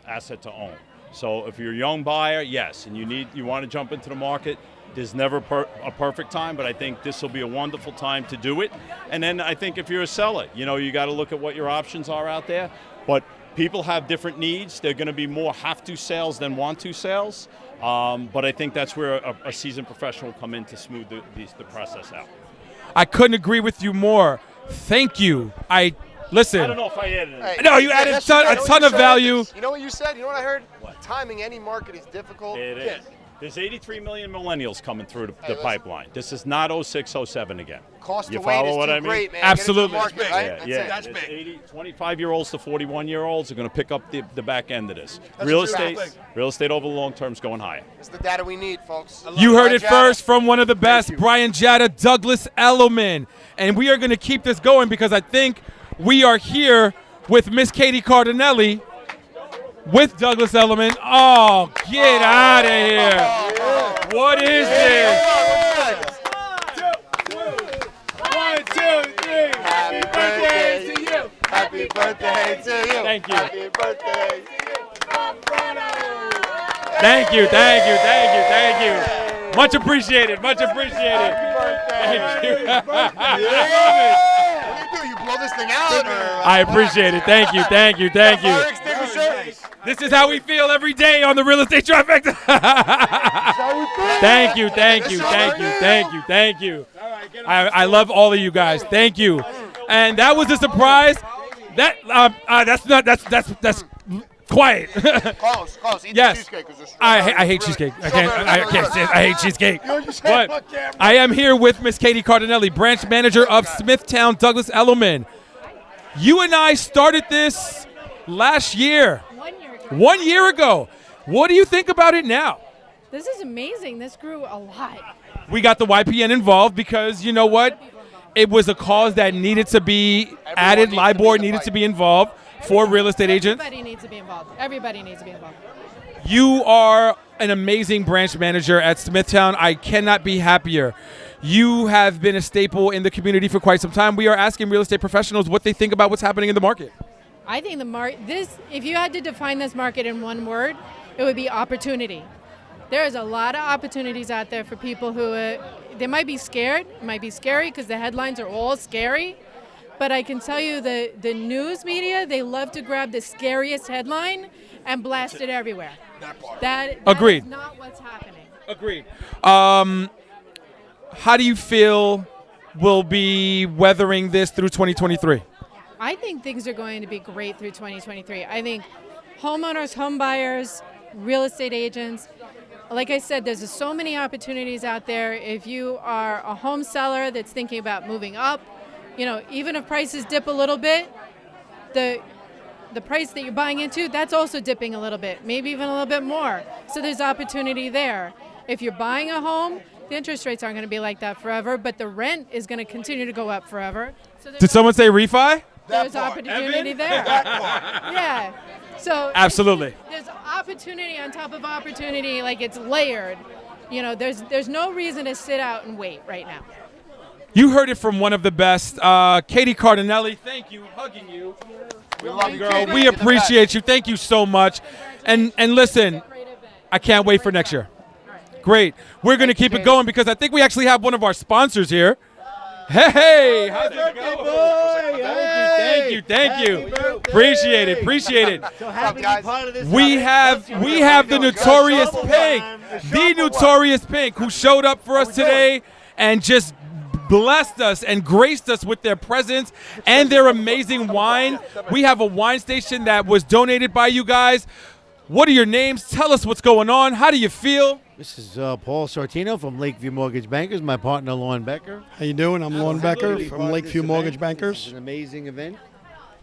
asset to own. So if you're a young buyer, yes, and you want to jump into the market, there's never a perfect time, but I think this will be a wonderful time to do it. And then I think if you're a seller, you know, you got to look at what your options are out there. But people have different needs. They're going to be more have-to sales than want-to sales. But I think that's where a seasoned professional will come in to smooth the process out. I couldn't agree with you more. Thank you. Listen. I don't know if I added it. Hey, No, you added a ton of value. You know what you said? You know what I heard? Timing any market is difficult. It is. There's 83 million millennials coming through the pipeline. This is not 06, 07 again. Cost you to wait follow is what too I mean? great, man. Absolutely. Get into the market, right? Yeah, That's it. That's big. 25-year-olds to 41-year-olds are going to pick up the back end of this. That's Real true. estate over the long term is going higher. It's the data we need, folks. You heard it Brian Jatta. first from one of the best, Brian Jatta, Douglas Elliman. And we are going to keep this going because I think we are here with Miss Katie Cardinelli with Douglas Elliman. Oh, get out of here. What is this? 1, 2, 3. Happy birthday to you. Happy birthday to you. Thank you. Happy birthday to you. Thank you, thank you, thank you, thank you. Much appreciated, much appreciated. Thank you. What do you do? You blow this thing out? I appreciate it. Thank you, thank you, thank you. Fire extinguisher? This is how we feel every day on the Real Estate Trifecta. Thank you, thank you, thank you, thank you, thank you. I love all of you guys. Thank you. And that was a surprise. That's quiet. Close. Eat Yes. the cheesecake. 'Cause there's I hate cheesecake. I can't say it. I hate cheesecake. But I am here with Miss Katie Cardinelli, branch manager of Smithtown, Douglas Elliman. You and I started this last year. 1 year ago. What do you think about it now? This is amazing. This grew a lot. We got the YPN involved because you know what? It was a cause that needed to be added. LIBOR needed to be involved for real estate agents. Everybody needs to be involved. Everybody needs to be involved. You are an amazing branch manager at Smithtown. I cannot be happier. You have been a staple in the community for quite some time. We are asking real estate professionals what they think about what's happening in the market. I think if you had to define this market in one word, it would be opportunity. There is a lot of opportunities out there for people who they might be scared. It might be scary because the headlines are all scary. But I can tell you the news media, they love to grab the scariest headline and blast it everywhere. That Agreed. is not what's happening. Agreed. How do you feel we'll be weathering this through 2023? I think things are going to be great through 2023. I think homeowners, home buyers, real estate agents, like I said, there's so many opportunities out there. If you are a home seller that's thinking about moving up, you know, even if prices dip a little bit, the price that you're buying into, that's also dipping a little bit, maybe even a little bit more. So there's opportunity there. If you're buying a home, the interest rates aren't going to be like that forever, but the rent is going to continue to go up forever. So Did someone say refi? there's opportunity there. Yeah. So Absolutely. there's opportunity on top of opportunity, like it's layered. You know, there's no reason to sit out and wait right now. You heard it from one of the best, Katie Cardinelli. Thank you, hugging you. We love you, Girl, Katie. we You're the best. appreciate you. Thank you so much. And listen, I can't wait for next year. Great. We're going to keep it going because I think we actually have one of our sponsors here. Hey, how's it going? Thank you. Appreciate it. So happy to be part of this. We have the Notorious Pink, who showed up for us today and just blessed us and graced us with their presence and their amazing wine. We have a wine station that was donated by you guys. What are your names? Tell us what's going on. How do you feel? This is Paul Sortino from Lakeview Mortgage Bankers, my partner Lorne Becker. How you doing? I'm Lorne Becker from Lakeview Mortgage Bankers. It's an amazing event.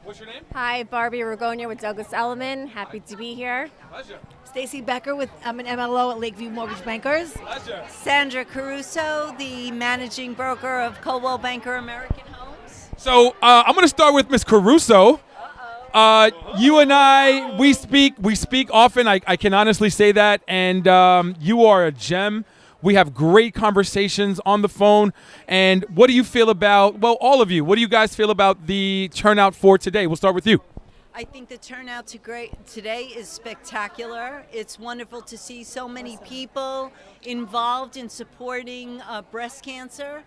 What's your name? Hi, Barbie Ragonia with Douglas Elliman. Happy to be here. Pleasure. Stacy Becker I'm an MLO at Lakeview Mortgage Bankers. Pleasure. Sandra Caruso, the managing broker of Coldwell Banker American Homes. So I'm going to start with Ms. Caruso. You and we speak often. I can honestly say that, and you are a gem. We have great conversations on the phone. And what do you feel about, well, all of you, what do you guys feel about the turnout for today? We'll start with you. I think the turnout today is spectacular. It's wonderful to see so many people involved in supporting breast cancer.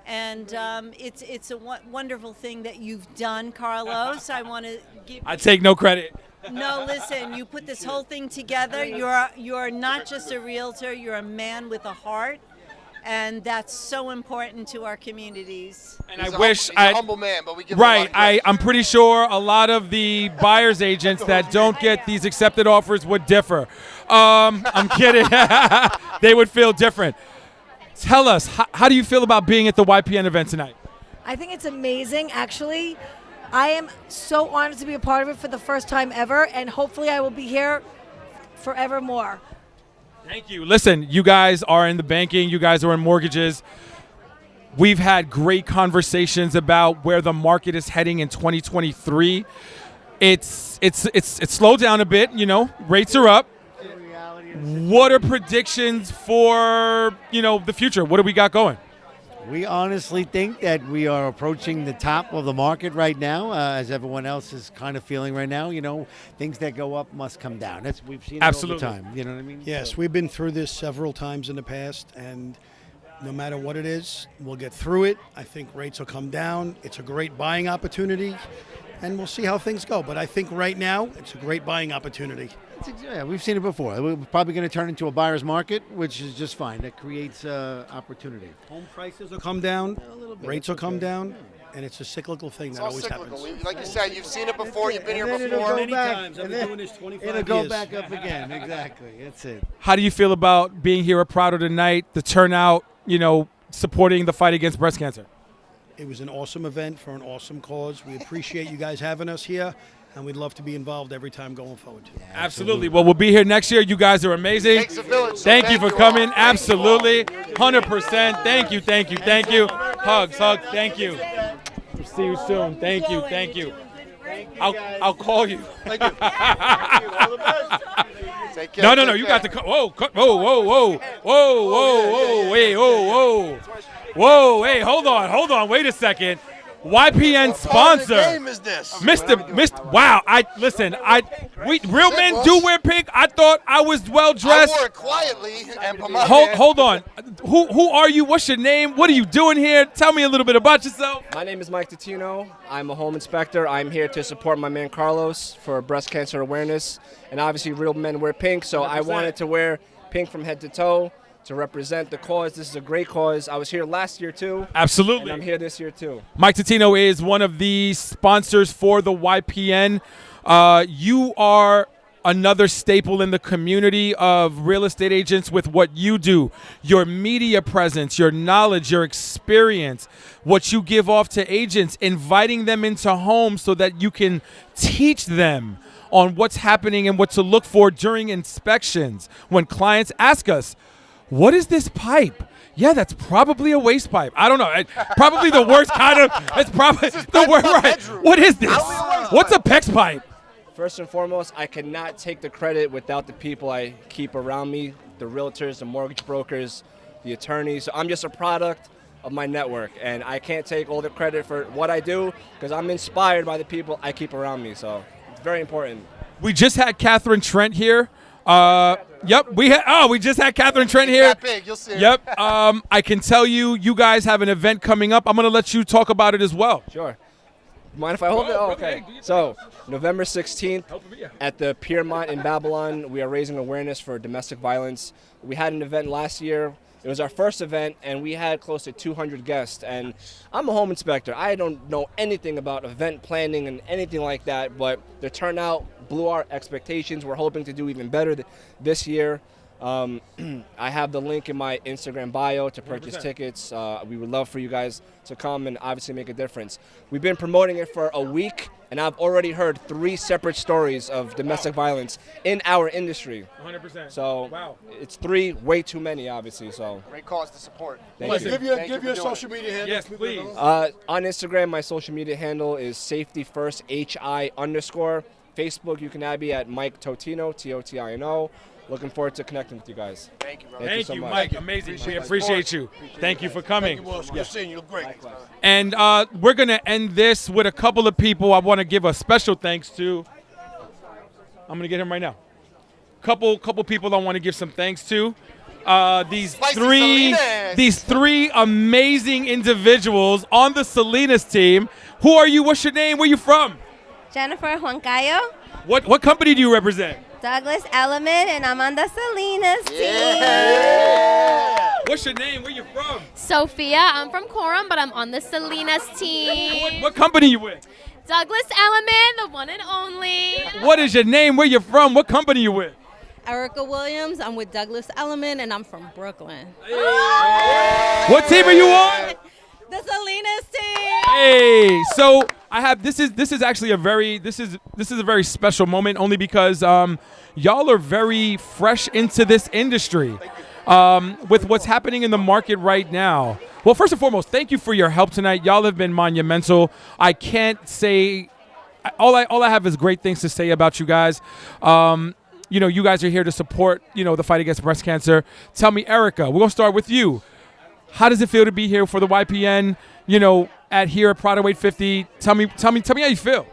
And it's a wonderful thing that you've done, Carlos. I want to give. I take no credit. No, listen. You put this whole thing together. You're not just a realtor. You're a man with a heart, and that's so important to our communities. And he's a humble man, but we give him a lot of Right. I'm pretty sure a lot of the buyers agents that don't get these accepted offers would differ. I'm kidding. They would feel different. Tell us, how do you feel about being at the YPN event tonight? I think it's amazing, actually. I am so honored to be a part of it for the first time ever, and hopefully I will be here forevermore. Thank you. Listen, you guys are in the banking. You guys are in mortgages. We've had great conversations about where the market is heading in 2023. It's slowed down a bit. Rates are up. What are predictions for the future? What do we got going? We honestly think that we are approaching the top of the market right now, as everyone else is kind of feeling right now. Things that go up must come down. We've seen it all the time. You know what I mean? Yes, we've been through this several times in the past, and no matter what it is, we'll get through it. I think rates will come down. It's a great buying opportunity, and we'll see how things go. But I think right now, it's a great buying opportunity. Yeah, we've seen it before. We're probably going to turn into a buyer's market, which is just fine. That creates opportunity. Home prices will come down, rates will come down, and it's a cyclical thing that always happens. Like you said, you've seen it before, you've been here And then before. it'll go back, times. I've and been then doing this 25 it'll go years. back up again. Exactly. That's it. How do you feel about being here at Prado tonight, the turnout, supporting the fight against breast cancer? It was an awesome event for an awesome cause. We appreciate you guys having us here, and we'd love to be involved every time going forward. Absolutely. Well, we'll be here next year. You guys are amazing. Takes a village, so Thank you for thank you coming. all. Absolutely. 100%. Thank you. Hugs. Thank you. We'll see you soon. Thank you. I'll call you. Thank you. Take care. No. You got to call. Whoa. Hey, hold on. Wait a second. YPN sponsor, What game is this? Mr. Wow, real men do wear pink. I thought I was well dressed. I wore it quietly and promoted. Hold on. Who are you? What's your name? What are you doing here? Tell me a little bit about yourself. My name is Mike Titino. I'm a home inspector. I'm here to support my man Carlos for breast cancer awareness. And obviously, real men wear pink, so 100%. I wanted to wear pink from head to toe to represent the cause. This is a great cause. I was here last year too. Absolutely. And I'm here this year too. Mike Titino is one of the sponsors for the YPN. You are another staple in the community of real estate agents with what you do, your media presence, your knowledge, your experience, what you give off to agents, inviting them into homes so that you can teach them on what's happening and what to look for during inspections. When clients ask us, what is this pipe? Yeah, that's probably a waste pipe. I don't know. Probably the worst kind of. It's probably the worst. Right. What is this? What's a PEX pipe? First and foremost, I cannot take the credit without the people I keep around me, the realtors, the mortgage brokers, the attorneys. So I'm just a product of my network, and I can't take all the credit for what I do because I'm inspired by the people I keep around me. So it's very important. We just had Catherine Trent here. Yep, we just had Catherine Trent here. That big, you'll see it. Yep. I can tell you guys have an event coming up. I'm going to let you talk about it as well. Sure. Mind if I hold it? Oh, okay. So, November 16th at the Piermont in Babylon, we are raising awareness for domestic violence. We had an event last year. It was our first event, and we had close to 200 guests. And I'm a home inspector. I don't know anything about event planning and anything like that, but the turnout blew our expectations. We're hoping to do even better this year. I have the link in my Instagram bio to purchase 100%. tickets. We would love for you guys to come and obviously make a difference. We've been promoting it for a week, and I've already heard 3 separate stories of domestic violence in our industry. 100%. So Wow. it's 3, way too many, obviously. So Great cause to support. Thank you. Give your social media handle. Yes, please. On Instagram, my social media handle is safetyfirst_HI_. Facebook, you can add me at Mike Totino, Totino. Looking forward to connecting with you guys. Thank you, bro. Thank you so much. Mike. Amazing. We appreciate you. Thank you for coming. Thank you, Will. Good seeing you. You look great. And we're going to end this with a couple of people I want to give a special thanks to. I'm going to get him right now. Couple people I want to give some thanks to. These three amazing individuals on the Salinas team. Who are you? What's your name? Where you from? Jennifer Huancayo, What company do you represent? Douglas Elliman, and I'm on the Salinas team. What's your name? Where you from? Sophia, I'm from Coram, but I'm on the Salinas team. What company you with? Douglas Elliman, the one and only. What is your name? Where you from? What company you with? Erica Williams, I'm with Douglas Elliman, and I'm from Brooklyn. What team are you on? The Salinas team. Hey, so I have this is actually a very special moment, only because y'all are very fresh into this industry with what's happening in the market right now. Well, first and foremost, thank you for your help tonight. Y'all have been monumental. I can't say all I have is great things to say about you guys. You guys are here to support the fight against breast cancer. Tell me, Erica, we're gonna start with you. How does it feel to be here for the YPN? Here at Prado 850. Tell me how you feel.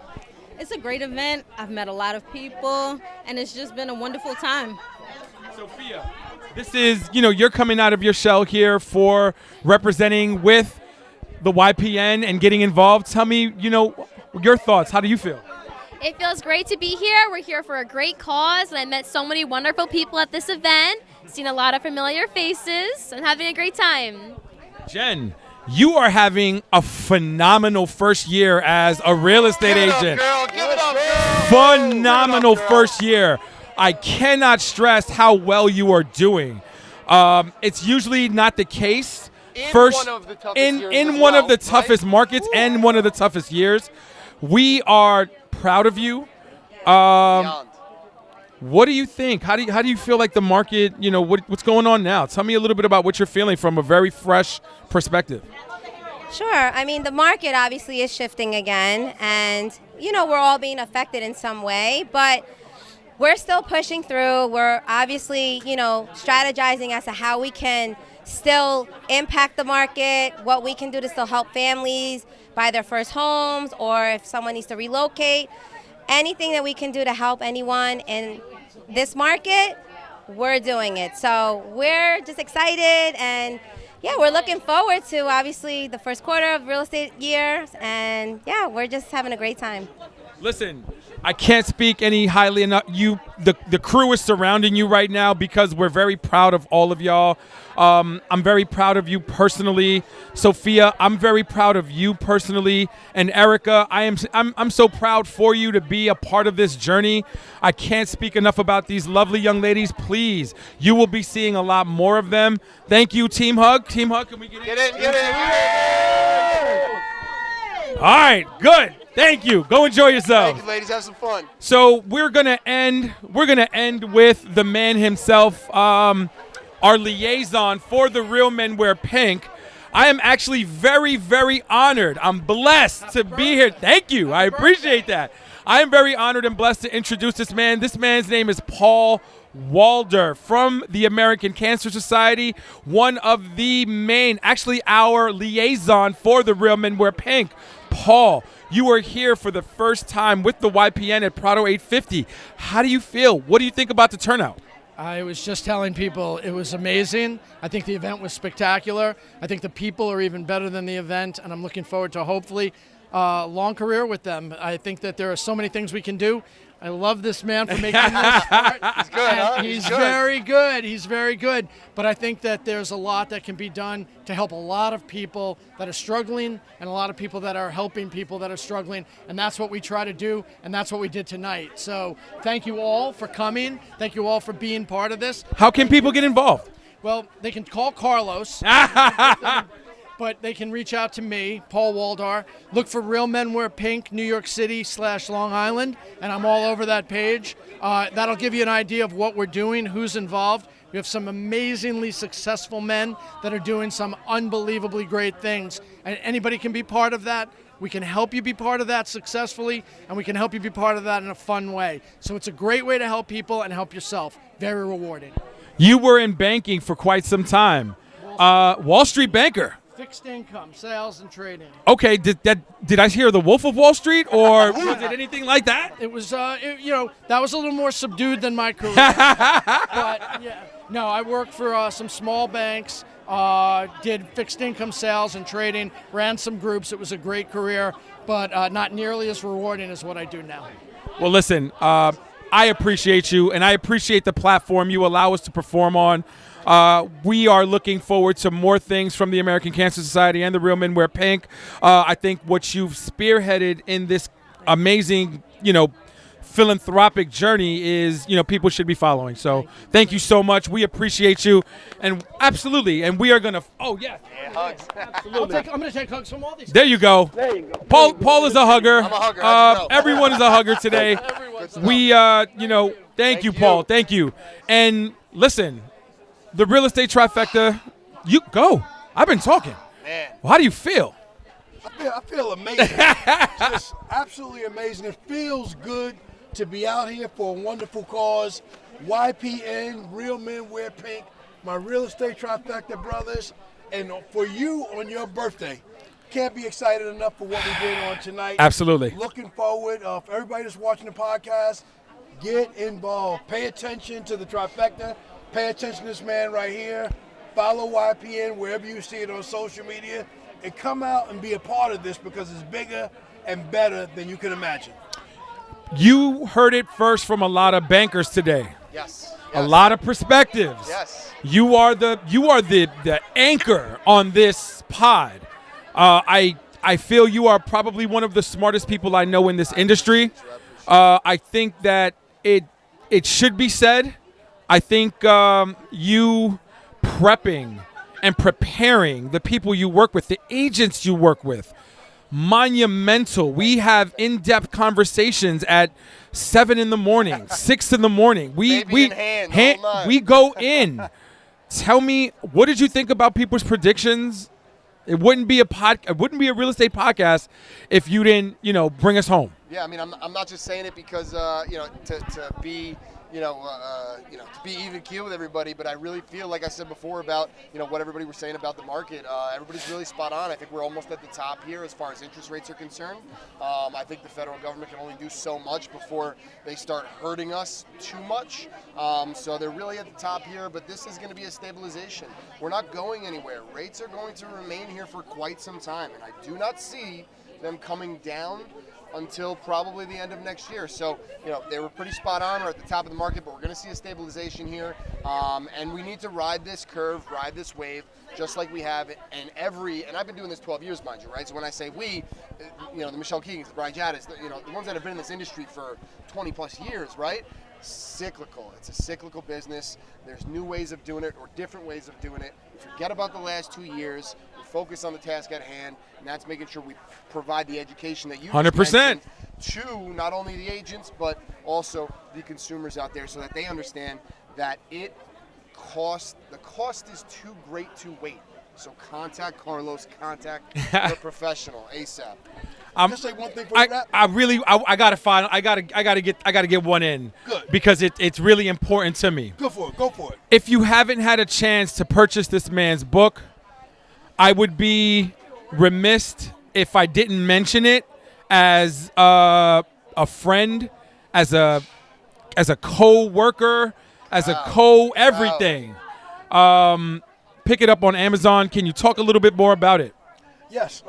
It's a great event. I've met a lot of people, and it's just been a wonderful time. Sophia, this is, you're coming out of your shell here for representing with the YPN and getting involved. Tell me, your thoughts. How do you feel? It feels great to be here. We're here for a great cause, and I met so many wonderful people at this event. Seen a lot of familiar faces. I'm having a great time. Jen, you are having a phenomenal first year as a real estate agent. Phenomenal first year. I cannot stress how well you are doing. It's usually not the case. In one of the toughest markets and one of the toughest years. We are proud of you. What do you think? How do you feel like the market, what's going on now? Tell me a little bit about what you're feeling from a very fresh perspective. Sure. I mean, the market obviously is shifting again, and, we're all being affected in some way, but we're still pushing through. We're obviously, strategizing as to how we can still impact the market, what we can do to still help families buy their first homes, or if someone needs to relocate. Anything that we can do to help anyone in this market, we're doing it. So we're just excited, and we're looking forward to obviously the first quarter of real estate year, and we're just having a great time. Listen, I can't speak any highly enough. The crew is surrounding you right now because we're very proud of all of y'all. I'm very proud of you personally. Sophia, I'm very proud of you personally. And Erica, I'm so proud for you to be a part of this journey. I can't speak enough about these lovely young ladies. Please, you will be seeing a lot more of them. Thank you, Team Hug. Team Hug, can we get in? Get in. All right, good. Thank you. Go enjoy yourselves. Thank you, ladies. Have some fun. So we're gonna end with the man himself, our liaison for The Real Men Wear Pink. I am actually very, very honored. I'm blessed to be here. Thank you. I appreciate that. I am very honored and blessed to introduce this man. This man's name is Paul Walder from the American Cancer Society, one of the main, actually our liaison for The Real Men Wear Pink. Paul, you are here for the first time with the YPN at Prado 850. How do you feel? What do you think about the turnout? I was just telling people it was amazing. I think the event was spectacular. I think the people are even better than the event, and I'm looking forward to hopefully long career with them. I think that there are so many things we can do. I love this man for making this start. He's good, huh? He's good. very good. He's very good. But I think that there's a lot that can be done to help a lot of people that are struggling and a lot of people that are helping people that are struggling. And that's what we try to do, and that's what we did tonight. So thank you all for coming. Thank you all for being part of this. How can people get involved? Well, they can call Carlos. But they can reach out to me, Paul Waldar. Look for Real Men Wear Pink, New York City / Long Island, and I'm all over that page. That'll give you an idea of what we're doing, who's involved. We have some amazingly successful men that are doing some unbelievably great things, and anybody can be part of that. We can help you be part of that successfully, and we can help you be part of that in a fun way. So it's a great way to help people and help yourself. Very rewarding. You were in banking for quite some time. Wall Street banker. Fixed income, sales, and trading. Okay, did I hear the Wolf of Wall Street, or was it anything like that? It was, that was a little more subdued than my career. But yeah, no, I worked for some small banks, did fixed income sales and trading, ran some groups. It was a great career, but not nearly as rewarding as what I do now. Well, listen, I appreciate you, and I appreciate the platform you allow us to perform on. We are looking forward to more things from the American Cancer Society and the Real Men Wear Pink. I think what you've spearheaded in this amazing, philanthropic journey is, people should be following. So thank you so much. We appreciate you. And absolutely. And we are going to, Yeah, hugs. absolutely. I'm going to take hugs from all these. There you go. There you go. Paul is a hugger. I'm a hugger. I just know. Everyone is a hugger today. We, thank you, Paul. Thank you. And listen, the real estate trifecta, you go. I've been talking. Man. Well, how do you feel? I feel amazing. It's just absolutely amazing. It feels good to be out here for a wonderful cause. YPN, Real Men Wear Pink, my real estate trifecta brothers, and for you on your birthday. Can't be excited enough for what we did on tonight. Absolutely. Looking forward. For everybody that's watching the podcast, get involved. Pay attention to the trifecta. Pay attention to this man right here. Follow YPN wherever you see it on social media. And come out and be a part of this because it's bigger and better than you can imagine. You heard it first from a lot of bankers today. Yes. A lot of perspectives. Yes. You are the anchor on this pod. I feel you are probably one of the smartest people I know in this industry. I think that it should be said. I think you prepping and preparing the people you work with, the agents you work with, monumental. We have in-depth conversations at 7 in the morning, 6 in the morning. We go in. Tell me, what did you think about people's predictions? It wouldn't be a real estate podcast if you didn't, bring us home. Yeah, I mean, I'm not just saying it because to be to be even keel with everybody, but I really feel, like I said before, about what everybody was saying about the market. Everybody's really spot on. I think we're almost at the top here as far as interest rates are concerned. I think the federal government can only do so much before they start hurting us too much. So they're really at the top here, but this is going to be a stabilization. We're not going anywhere. Rates are going to remain here for quite some time, and I do not see them coming down until probably the end of next year. So, they were pretty spot on. We're at the top of the market, but we're going to see a stabilization here. And we need to ride this curve, ride this wave, just like we have and I've been doing this 12 years, mind you, right? So when I say we, the Michelle Keegans, the Brian Jadis, the ones that have been in this industry for 20 plus years, right? Cyclical. It's a cyclical business. There's new ways of doing it or different ways of doing it. Forget about the last 2 years. We focus on the task at hand, and that's making sure we provide the education that you 100% to not only the agents but also the consumers out there, so that they understand that the cost is too great to wait. So contact Carlos, contact the professional ASAP. Just say one thing for you, wrap. I gotta get one in. Good. Because it's really important to me. Go for it. If you haven't had a chance to purchase this man's book, I would be remiss if I didn't mention it as a friend, as a co-worker, as a co-everything. Pick it up on Amazon. Can you talk a little bit more about it? Yes.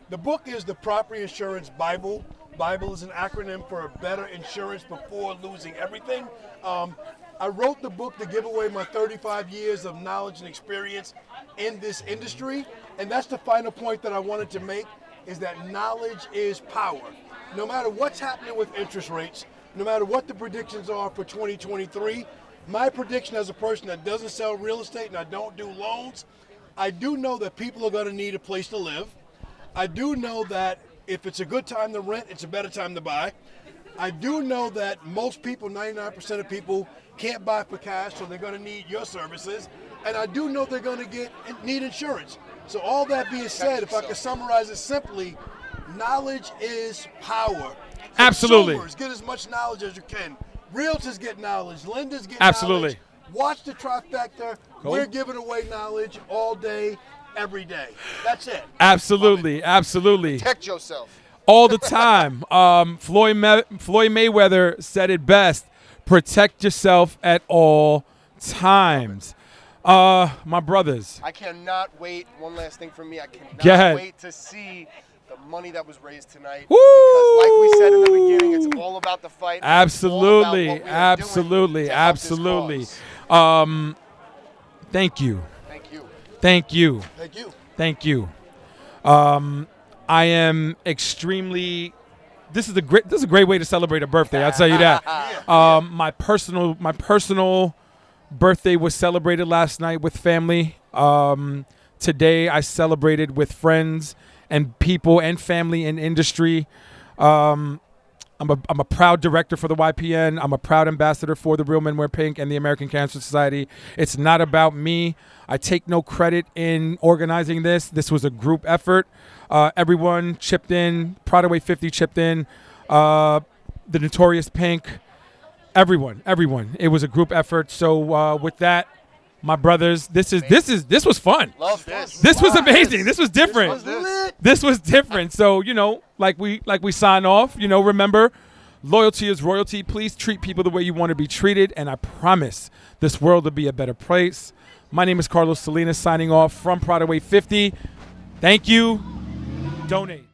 The book is the Property Insurance Bible. Bible is an acronym for better insurance before losing everything. I wrote the book to give away my 35 years of knowledge and experience in this industry. And that's the final point that I wanted to make, is that knowledge is power. No matter what's happening with interest rates, no matter what the predictions are for 2023, my prediction as a person that doesn't sell real estate and I don't do loans, I do know that people are going to need a place to live. I do know that if it's a good time to rent, it's a better time to buy. I do know that most people, 99% of people, can't buy for cash, so they're going to need your services. And I do know they're going to need insurance. So all that being said, if I could summarize it simply, knowledge is power. Absolutely. Consumers, get as much knowledge as you can. Realtors get knowledge. Lenders get Absolutely. knowledge. Watch the Trifecta. Cool. We're giving away knowledge all day, every day. That's it. Absolutely. Absolutely. Protect yourself. All the time. Floyd Mayweather said it best. Protect yourself at all times. My brothers. I cannot wait. One last thing from me. I Go cannot ahead. wait to see the money that was raised tonight. Woo! Because like we said in the beginning, it's all about the fight. Absolutely. It's all about what we are Absolutely. doing to help this Absolutely. cause. Thank you. Thank you. Thank you. Thank you. Thank you. I am extremely. This is a great way to celebrate a birthday. I'll tell you that. My personal birthday was celebrated last night with family. Today I celebrated with friends and people and family in industry. I'm a proud director for the YPN. I'm a proud ambassador for the Real Men Wear Pink and the American Cancer Society. It's not about me. I take no credit in organizing this. This was a group effort. Everyone chipped in. Broadway 50 chipped in. The Notorious Pink. Everyone. It was a group effort. So with that, my brothers, this was fun. Love this. This was amazing. This was different. This was different. So, like we sign off, remember, loyalty is royalty. Please treat people the way you want to be treated, and I promise this world will be a better place. My name is Carlos Salinas, signing off from Broadway 50. Thank you. Donate.